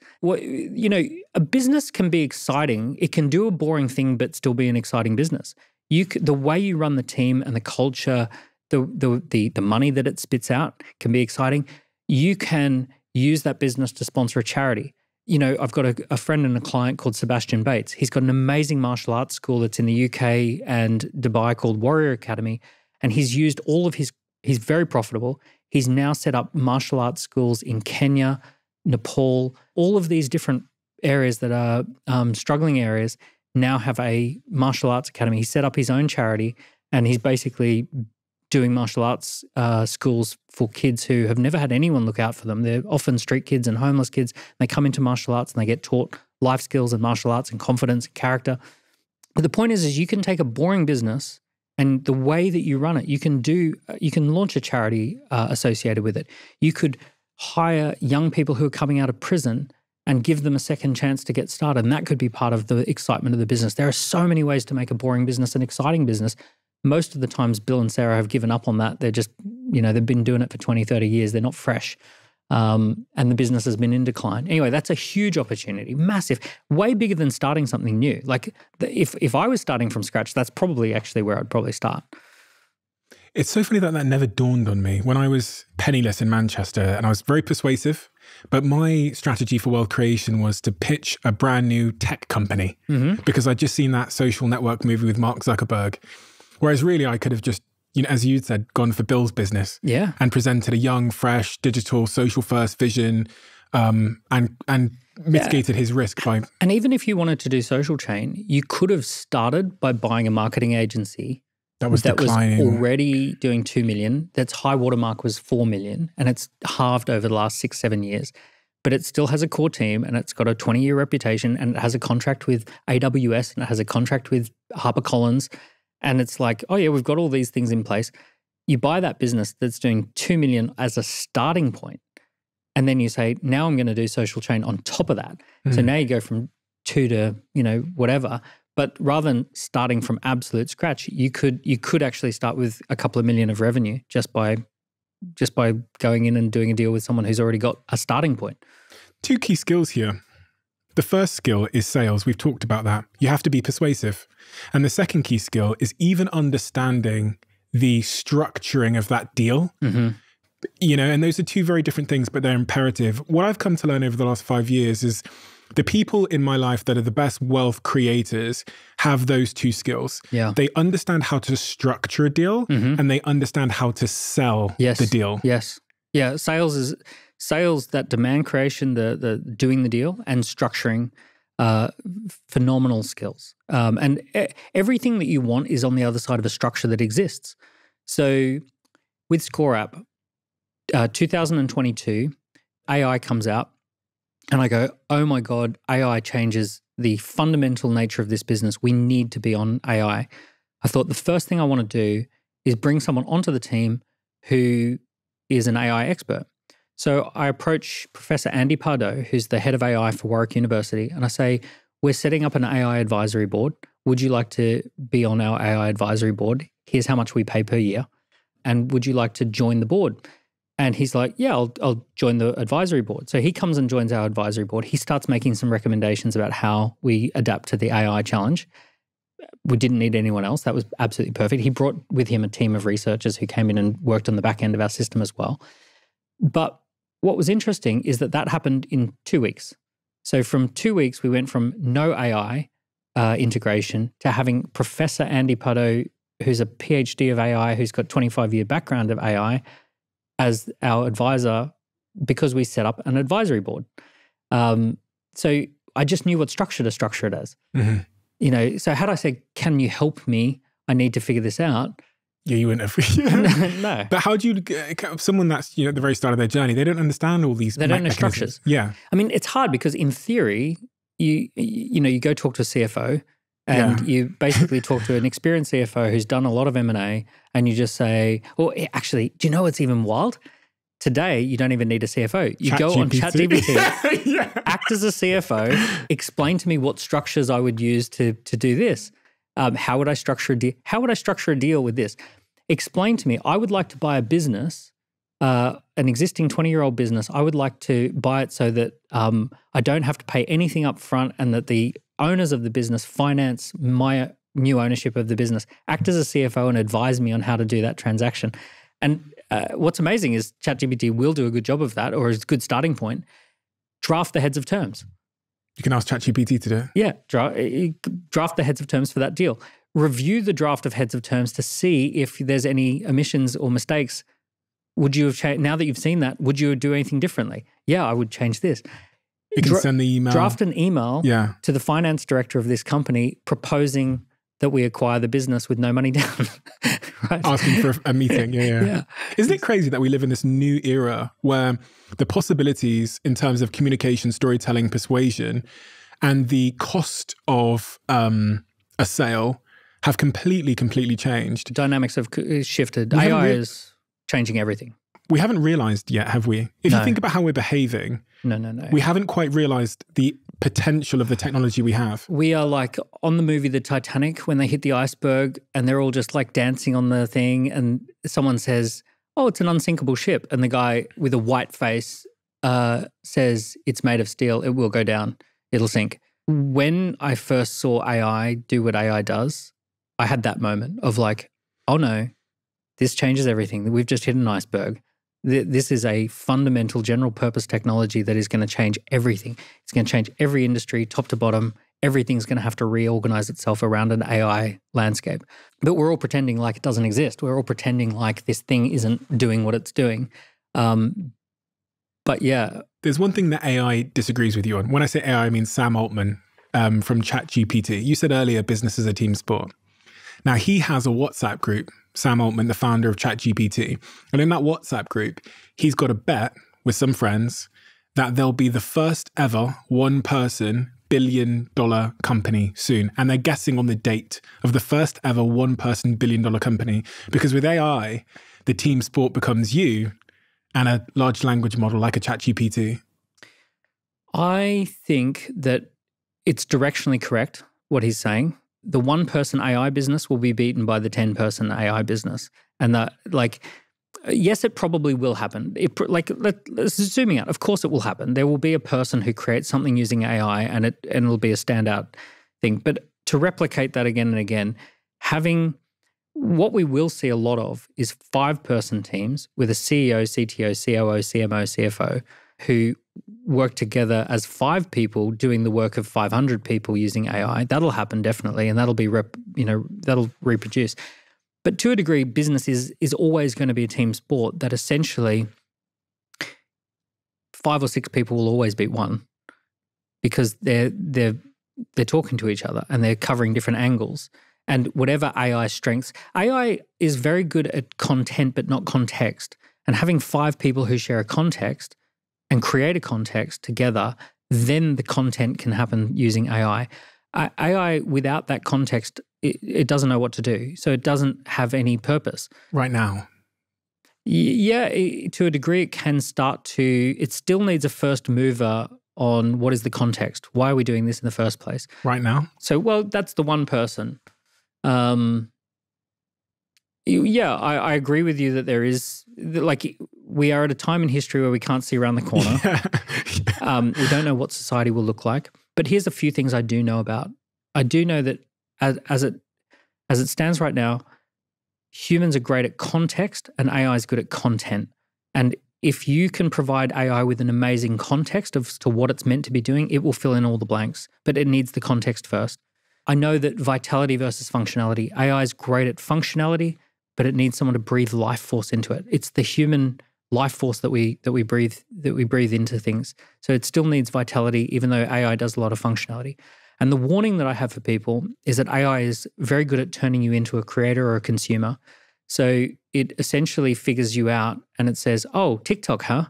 a business can be exciting. It can do a boring thing but still be an exciting business. The way you run the team and the culture, the money that it spits out can be exciting. You can use that business to sponsor a charity. I've got a friend and a client called Sebastian Bates. He's got an amazing martial arts school that's in the UK and Dubai called Warrior Academy. And he's used he's very profitable. He's now set up martial arts schools in Kenya, Nepal, all of these different areas that are struggling areas now have a martial arts academy. He set up his own charity and he's basically doing martial arts schools for kids who have never had anyone look out for them. They're often street kids and homeless kids. They come into martial arts and they get taught life skills and martial arts and confidence and character. But the point is you can take a boring business and the way that you run it, you can launch a charity associated with it. You could hire young people who are coming out of prison and give them a second chance to get started. And that could be part of the excitement of the business. There are so many ways to make a boring business an exciting business. Most of the times, Bill and Sarah have given up on that. They're just, they've been doing it for 20, 30 years. They're not fresh. And the business has been in decline. Anyway, that's a huge opportunity, massive, way bigger than starting something new. Like if I was starting from scratch, that's probably actually where I'd probably start. It's so funny that never dawned on me. When I was penniless in Manchester, and I was very persuasive, but my strategy for wealth creation was to pitch a brand new tech company because I'd just seen that social network movie with Mark Zuckerberg. Whereas really I could have just, as you said, gone for Bill's business and presented a young, fresh, digital, social first vision and mitigated his risk by... And even if you wanted to do social chain, you could have started by buying a marketing agency that was already doing 2 million. That's high watermark was 4 million and it's halved over the last 6-7 years. But it still has a core team and it's got a 20-year reputation and it has a contract with AWS and it has a contract with HarperCollins. And it's like, oh yeah, we've got all these things in place. You buy that business that's doing 2 million as a starting point. And then you say, now I'm going to do social chain on top of that. So now you go from 2 to, whatever. But rather than starting from absolute scratch, you could actually start with a couple of million of revenue just by going in and doing a deal with someone who's already got a starting point. 2 key skills here. The first skill is sales. We've talked about that. You have to be persuasive. And the second key skill is even understanding the structuring of that deal. And those are 2 very different things, but they're imperative. What I've come to learn over the last 5 years is the people in my life that are the best wealth creators have those 2 skills. Yeah. They understand how to structure a deal and they understand how to sell the deal. Yes. Yeah. Sales sales, that demand creation, the doing the deal, and structuring, phenomenal skills. And everything that you want is on the other side of a structure that exists. So with Score App, 2022, AI comes out, and I go, oh my God, AI changes the fundamental nature of this business. We need to be on AI. I thought the first thing I want to do is bring someone onto the team who is an AI expert. So I approach Professor Andy Pardo, who's the head of AI for Warwick University, and I say, we're setting up an AI advisory board. Would you like to be on our AI advisory board? Here's how much we pay per year. And would you like to join the board? And he's like, yeah, I'll join the advisory board. So he comes and joins our advisory board. He starts making some recommendations about how we adapt to the AI challenge. We didn't need anyone else. That was absolutely perfect. He brought with him a team of researchers who came in and worked on the back end of our system as well. But what was interesting is that happened in 2 weeks. So from 2 weeks, we went from no AI integration to having Professor Andy Pardo, who's a PhD of AI, who's got 25-year background of AI, as our advisor because we set up an advisory board. So I just knew what structure to structure it as. Mm-hmm. You know, so had I said, can you help me? I need to figure this out. Yeah, you wouldn't have. No. But how do you, someone that's, at the very start of their journey, they don't understand all these. They don't know structures. Yeah. I mean, it's hard because in theory, you go talk to a CFO and you basically talk to an experienced CFO who's done a lot of M&A, and you just say, well, actually, do you know what's even wild? Today, you don't even need a CFO. You go on ChatGPT, act as a CFO, explain to me what structures I would use to do this. How would I structure a deal? How would I structure a deal with this? Explain to me, I would like to buy a business, an existing 20-year-old business. I would like to buy it so that I don't have to pay anything up front, and that the owners of the business finance my new ownership of the business. Act as a CFO and advise me on how to do that transaction. And what's amazing is ChatGPT will do a good job of that, or is a good starting point. Draft the heads of terms. You can ask ChatGPT to do it. Yeah, draft the heads of terms for that deal. Review the draft of heads of terms to see if there's any omissions or mistakes. Would you have changed, now that you've seen that, would you do anything differently? Yeah, I would change this. You can send the email. Draft an email to the finance director of this company proposing that we acquire the business with no money down. Right? Asking for a meeting, yeah. Isn't it crazy that we live in this new era where the possibilities in terms of communication, storytelling, persuasion, and the cost of a sale have completely changed? Dynamics have shifted. AI is changing everything. We haven't realized yet, have we? If you think about how we're behaving, no. We haven't quite realized the potential of the technology we have. We are like on the movie The Titanic when they hit the iceberg and they're all just like dancing on the thing, and someone says, oh, it's an unsinkable ship. And the guy with a white face says, it's made of steel. It will go down. It'll sink. When I first saw AI do what AI does, I had that moment of like, oh no, this changes everything. We've just hit an iceberg. This is a fundamental general purpose technology that is going to change everything. It's going to change every industry, top to bottom. Everything's going to have to reorganize itself around an AI landscape. But we're all pretending like it doesn't exist. We're all pretending like this thing isn't doing what it's doing. But yeah. There's one thing that AI disagrees with you on. When I say AI, I mean Sam Altman from ChatGPT. You said earlier, business is a team sport. Now, he has a WhatsApp group, Sam Altman, the founder of ChatGPT. And in that WhatsApp group, he's got a bet with some friends that there'll be the first ever one-person billion-dollar company soon. And they're guessing on the date of the first ever one-person billion-dollar company. Because with AI, the team sport becomes you and a large language model like a ChatGPT. I think that it's directionally correct, what he's saying. The one-person AI business will be beaten by the 10-person AI business. And that, like, yes, it probably will happen. Let's zooming out. Of course it will happen. There will be a person who creates something using AI and it'll be a standout thing. But to replicate that again and again, what we will see a lot of is 5-person teams with a CEO, CTO, COO, CMO, CFO who work together as 5 people doing the work of 500 people using AI. That'll happen definitely, and that'll be that'll reproduce. But to a degree, business is always going to be a team sport that essentially 5 or 6 people will always beat one because they're talking to each other and they're covering different angles. And whatever AI strengths, AI is very good at content but not context. And having 5 people who share a context and create a context together, then the content can happen using AI. AI without that context, it doesn't know what to do. So it doesn't have any purpose. Right now. Yeah, to a degree it can start to, it still needs a first mover on what is the context. Why are we doing this in the first place? Right now? So, well, that's the one person. Yeah, I agree with you that there is, like, we are at a time in history where we can't see around the corner. We don't know what society will look like. But here's a few things I do know about. I do know that as it stands right now, humans are great at context and AI is good at content. And if you can provide AI with an amazing context as to what it's meant to be doing, it will fill in all the blanks. But it needs the context first. I know that vitality versus functionality. AI is great at functionality, but it needs someone to breathe life force into it. It's the human life force that we breathe into things. So it still needs vitality, even though AI does a lot of functionality. And the warning that I have for people is that AI is very good at turning you into a creator or a consumer. So it essentially figures you out and it says, oh, TikTok, huh?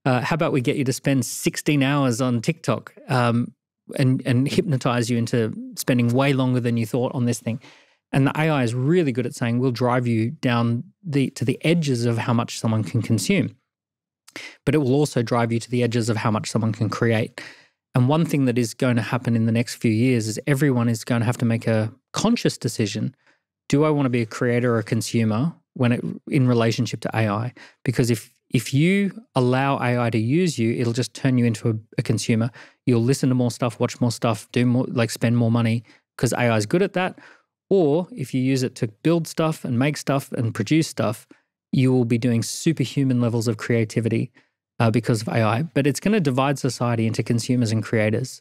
How about we get you to spend 16 hours on TikTok and hypnotize you into spending way longer than you thought on this thing. And the AI is really good at saying, we'll drive you down to the edges of how much someone can consume. But it will also drive you to the edges of how much someone can create. And one thing that is going to happen in the next few years is everyone is going to have to make a conscious decision. Do I want to be a creator or a consumer in relationship to AI? Because if you allow AI to use you, it'll just turn you into a consumer. You'll listen to more stuff, watch more stuff, do more, like spend more money because AI is good at that. Or if you use it to build stuff and make stuff and produce stuff, you will be doing superhuman levels of creativity because of AI. But it's going to divide society into consumers and creators.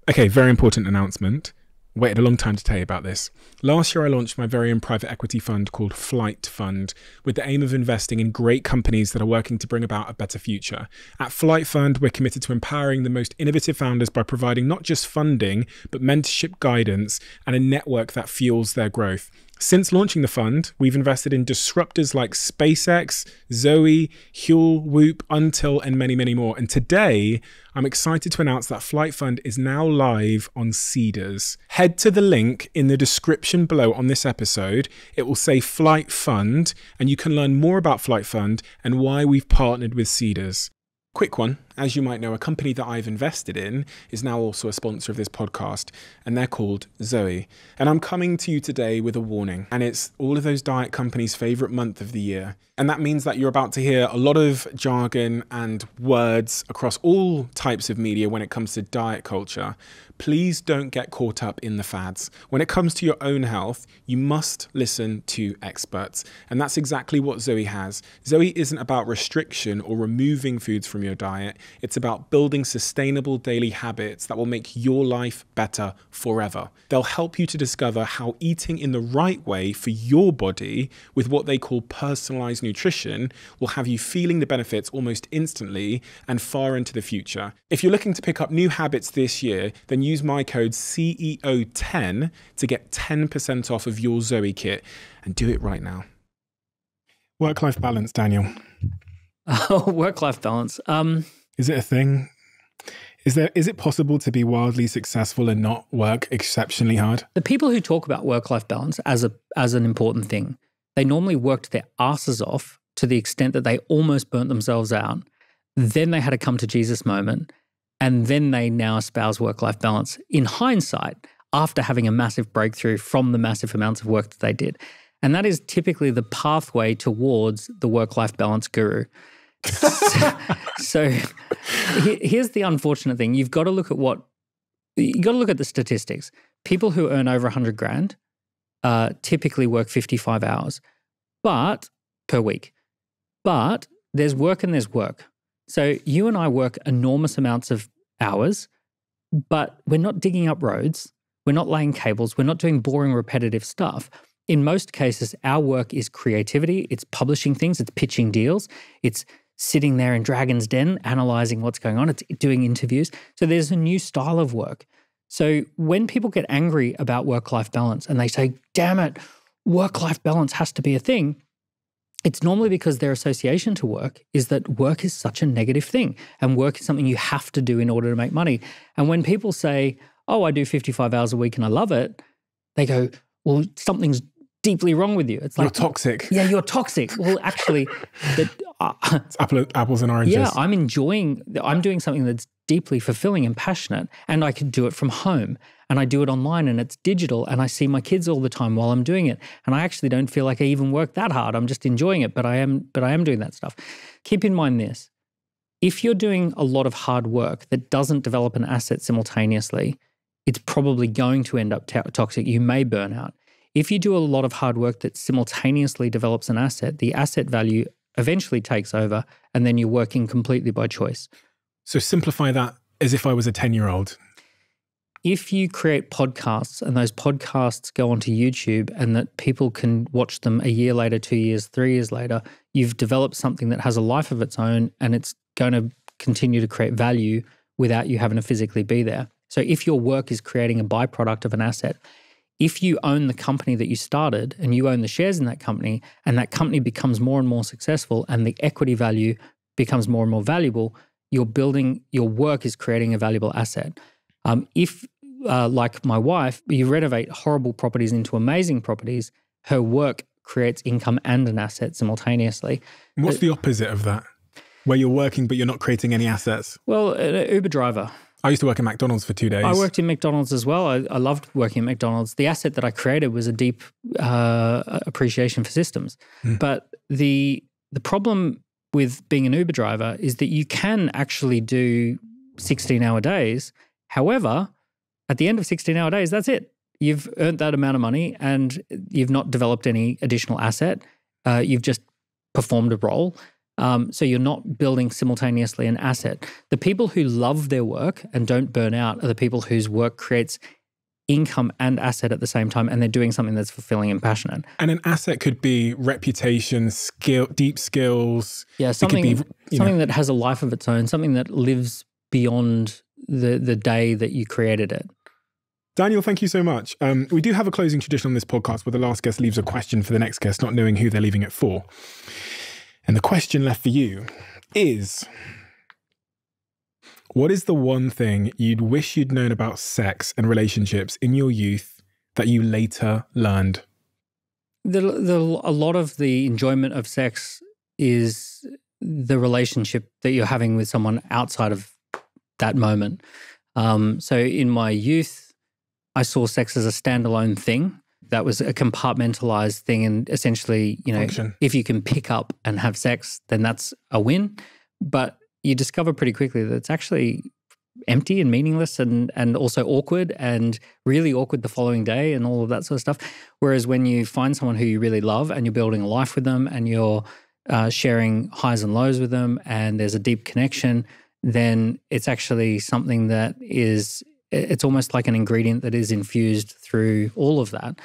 Okay, very important announcement. Waited a long time to tell you about this. Last year, I launched my very own private equity fund called Flight Fund with the aim of investing in great companies that are working to bring about a better future. At Flight Fund, we're committed to empowering the most innovative founders by providing not just funding, but mentorship, guidance, and a network that fuels their growth. Since launching the fund, we've invested in disruptors like SpaceX, Zoe, Huel, Whoop, Until, and many, many more. And today, I'm excited to announce that Flight Fund is now live on Seedrs. Head to the link in the description below on this episode. It will say Flight Fund, and you can learn more about Flight Fund and why we've partnered with Seedrs. Quick one, as you might know, a company that I've invested in is now also a sponsor of this podcast, and they're called Zoe. And I'm coming to you today with a warning, and it's all of those diet companies' favorite month of the year. And that means that you're about to hear a lot of jargon and words across all types of media when it comes to diet culture. Please don't get caught up in the fads. When it comes to your own health, you must listen to experts. And that's exactly what Zoe has. Zoe isn't about restriction or removing foods from your diet. It's about building sustainable daily habits that will make your life better forever. They'll help you to discover how eating in the right way for your body with what they call personalized nutrition will have you feeling the benefits almost instantly and far into the future. If you're looking to pick up new habits this year, then use my code CEO10 to get 10% off of your Zoe kit, and do it right now. Work-life balance, Daniel. Oh, work-life balance. Is it a thing? Is it possible to be wildly successful and not work exceptionally hard? The people who talk about work-life balance as an important thing, they normally worked their asses off to the extent that they almost burnt themselves out. Then they had a come to Jesus moment. And then they now espouse work-life balance in hindsight after having a massive breakthrough from the massive amounts of work that they did. And that is typically the pathway towards the work-life balance guru. So here's the unfortunate thing. You've got to look at the statistics. People who earn over 100 grand typically work 55 hours per week. But there's work and there's work. So you and I work enormous amounts of hours, but we're not digging up roads. We're not laying cables. We're not doing boring, repetitive stuff. In most cases, our work is creativity. It's publishing things. It's pitching deals. It's sitting there in Dragon's Den, analyzing what's going on. It's doing interviews. So there's a new style of work. So when people get angry about work-life balance and they say, damn it, work-life balance has to be a thing, it's normally because their association to work is that work is such a negative thing and work is something you have to do in order to make money. And when people say, oh, I do 55 hours a week and I love it, they go, well, something's deeply wrong with you. It's like, you're toxic. Yeah, you're toxic. Well, actually, it's apples and oranges. Yeah, I'm doing something that's deeply fulfilling and passionate, and I can do it from home, and I do it online, and it's digital, and I see my kids all the time while I'm doing it, and I actually don't feel like I even work that hard. I'm just enjoying it, but I am doing that stuff. Keep in mind this: if you're doing a lot of hard work that doesn't develop an asset simultaneously, it's probably going to end up toxic. You may burn out. If you do a lot of hard work that simultaneously develops an asset, the asset value eventually takes over, and then you're working completely by choice. So simplify that as if I was a 10-year-old. If you create podcasts and those podcasts go onto YouTube and that people can watch them a year later, 2 years, 3 years later, you've developed something that has a life of its own and it's going to continue to create value without you having to physically be there. So if your work is creating a byproduct of an asset, if you own the company that you started and you own the shares in that company and that company becomes more and more successful and the equity value becomes more and more valuable, your work is creating a valuable asset. If, like my wife, you renovate horrible properties into amazing properties, her work creates income and an asset simultaneously. What's the opposite of that? Where you're working but you're not creating any assets? Well, an Uber driver. I used to work at McDonald's for 2 days. I worked in McDonald's as well. I loved working at McDonald's. The asset that I created was a deep appreciation for systems. But the problem with being an Uber driver is that you can actually do 16-hour days. However, at the end of 16-hour days, that's it. You've earned that amount of money and you've not developed any additional asset. You've just performed a role. So you're not building simultaneously an asset. The people who love their work and don't burn out are the people whose work creates income and asset at the same time, and they're doing something that's fulfilling and passionate. And an asset could be reputation, skill, deep skills. Yeah, something that has a life of its own, something that lives beyond the day that you created it. Daniel, thank you so much. We do have a closing tradition on this podcast where the last guest leaves a question for the next guest, not knowing who they're leaving it for. And the question left for you is, what is the one thing you'd wish you'd known about sex and relationships in your youth that you later learned? A lot of the enjoyment of sex is the relationship that you're having with someone outside of that moment. So in my youth, I saw sex as a standalone thing. That was a compartmentalized thing, and essentially, function. If you can pick up and have sex, then that's a win. But you discover pretty quickly that it's actually empty and meaningless and also awkward, and really awkward the following day and all of that sort of stuff. Whereas when you find someone who you really love and you're building a life with them and you're sharing highs and lows with them and there's a deep connection, then it's actually something that it's almost like an ingredient that is infused through all of that.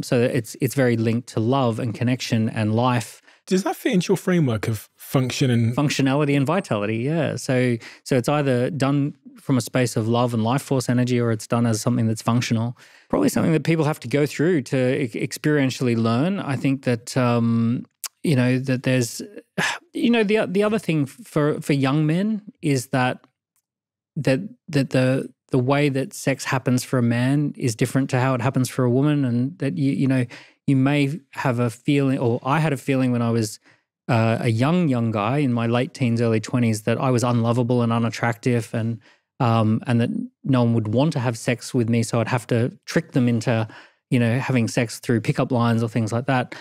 So it's very linked to love and connection and life. Does that fit into your framework of functionality and vitality? Yeah. So it's either done from a space of love and life force energy, or it's done as something that's functional. Probably something that people have to go through to experientially learn. I think that that there's the other thing for young men is that the way that sex happens for a man is different to how it happens for a woman, and that you may have a feeling, or I had a feeling when I was a young guy in my late teens, early 20s, that I was unlovable and unattractive, and that no one would want to have sex with me, so I'd have to trick them into having sex through pickup lines or things like that.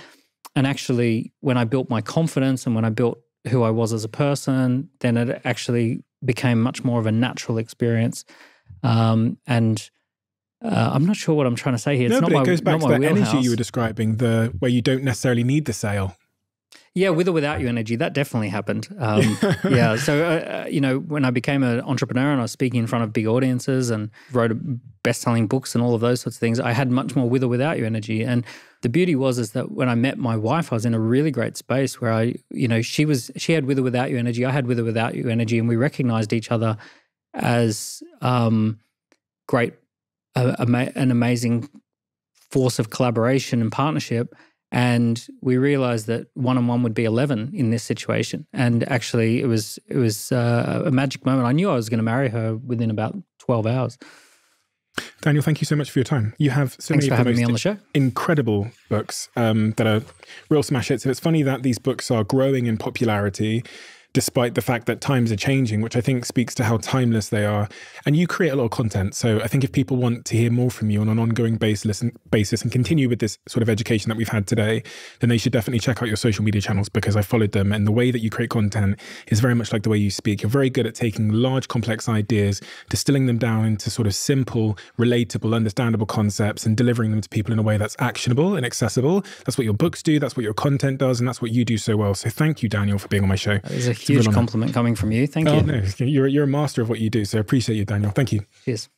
And actually, when I built my confidence and when I built who I was as a person, then it actually became much more of a natural experience. I'm not sure what I'm trying to say here. No, but it goes back to that energy you were describing, where you don't necessarily need the sale. Yeah, with or without you energy, that definitely happened. Yeah, so, when I became an entrepreneur and I was speaking in front of big audiences and wrote best-selling books and all of those sorts of things, I had much more with or without you energy. And the beauty is that when I met my wife, I was in a really great space where she had with or without you energy, I had with or without you energy, and we recognized each other as great, an amazing force of collaboration and partnership. And we realized that 1 and 1 would be 11 in this situation. And actually, it was a magic moment. I knew I was going to marry her within about 12 hours. Daniel, thank you so much for your time. You have so Thanks many for having me on the show. Incredible books that are real smash hits. So it's funny that these books are growing in popularity despite the fact that times are changing, which I think speaks to how timeless they are. And you create a lot of content. So I think if people want to hear more from you on an ongoing basis and continue with this sort of education that we've had today, then they should definitely check out your social media channels, because I followed them. And the way that you create content is very much like the way you speak. You're very good at taking large, complex ideas, distilling them down into sort of simple, relatable, understandable concepts and delivering them to people in a way that's actionable and accessible. That's what your books do. That's what your content does. And that's what you do so well. So thank you, Daniel, for being on my show. That is a huge compliment coming from you. Thank you. No, you're a master of what you do. So I appreciate you, Daniel. Thank you. Cheers.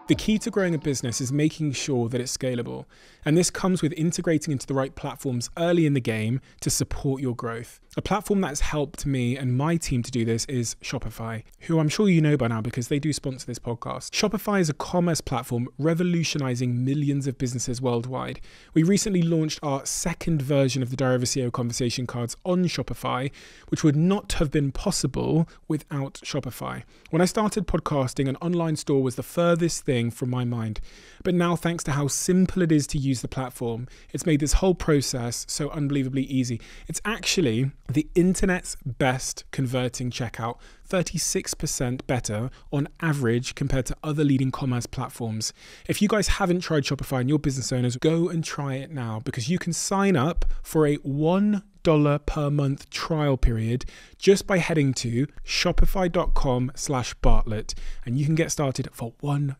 The key to growing a business is making sure that it's scalable. And this comes with integrating into the right platforms early in the game to support your growth. A platform that has helped me and my team to do this is Shopify, who I'm sure you know by now because they do sponsor this podcast. Shopify is a commerce platform revolutionizing millions of businesses worldwide. We recently launched our second version of the Diary of a CEO conversation cards on Shopify, which would not have been possible without Shopify. When I started podcasting, an online store was the furthest thing from my mind. But now, thanks to how simple it is to use the platform, it's made this whole process so unbelievably easy. It's actually the internet's best converting checkout, 36% better on average compared to other leading commerce platforms. If you guys haven't tried Shopify and you're business owners, go and try it now, because you can sign up for a $1 per month trial period just by heading to shopify.com/Bartlett, and you can get started for $1.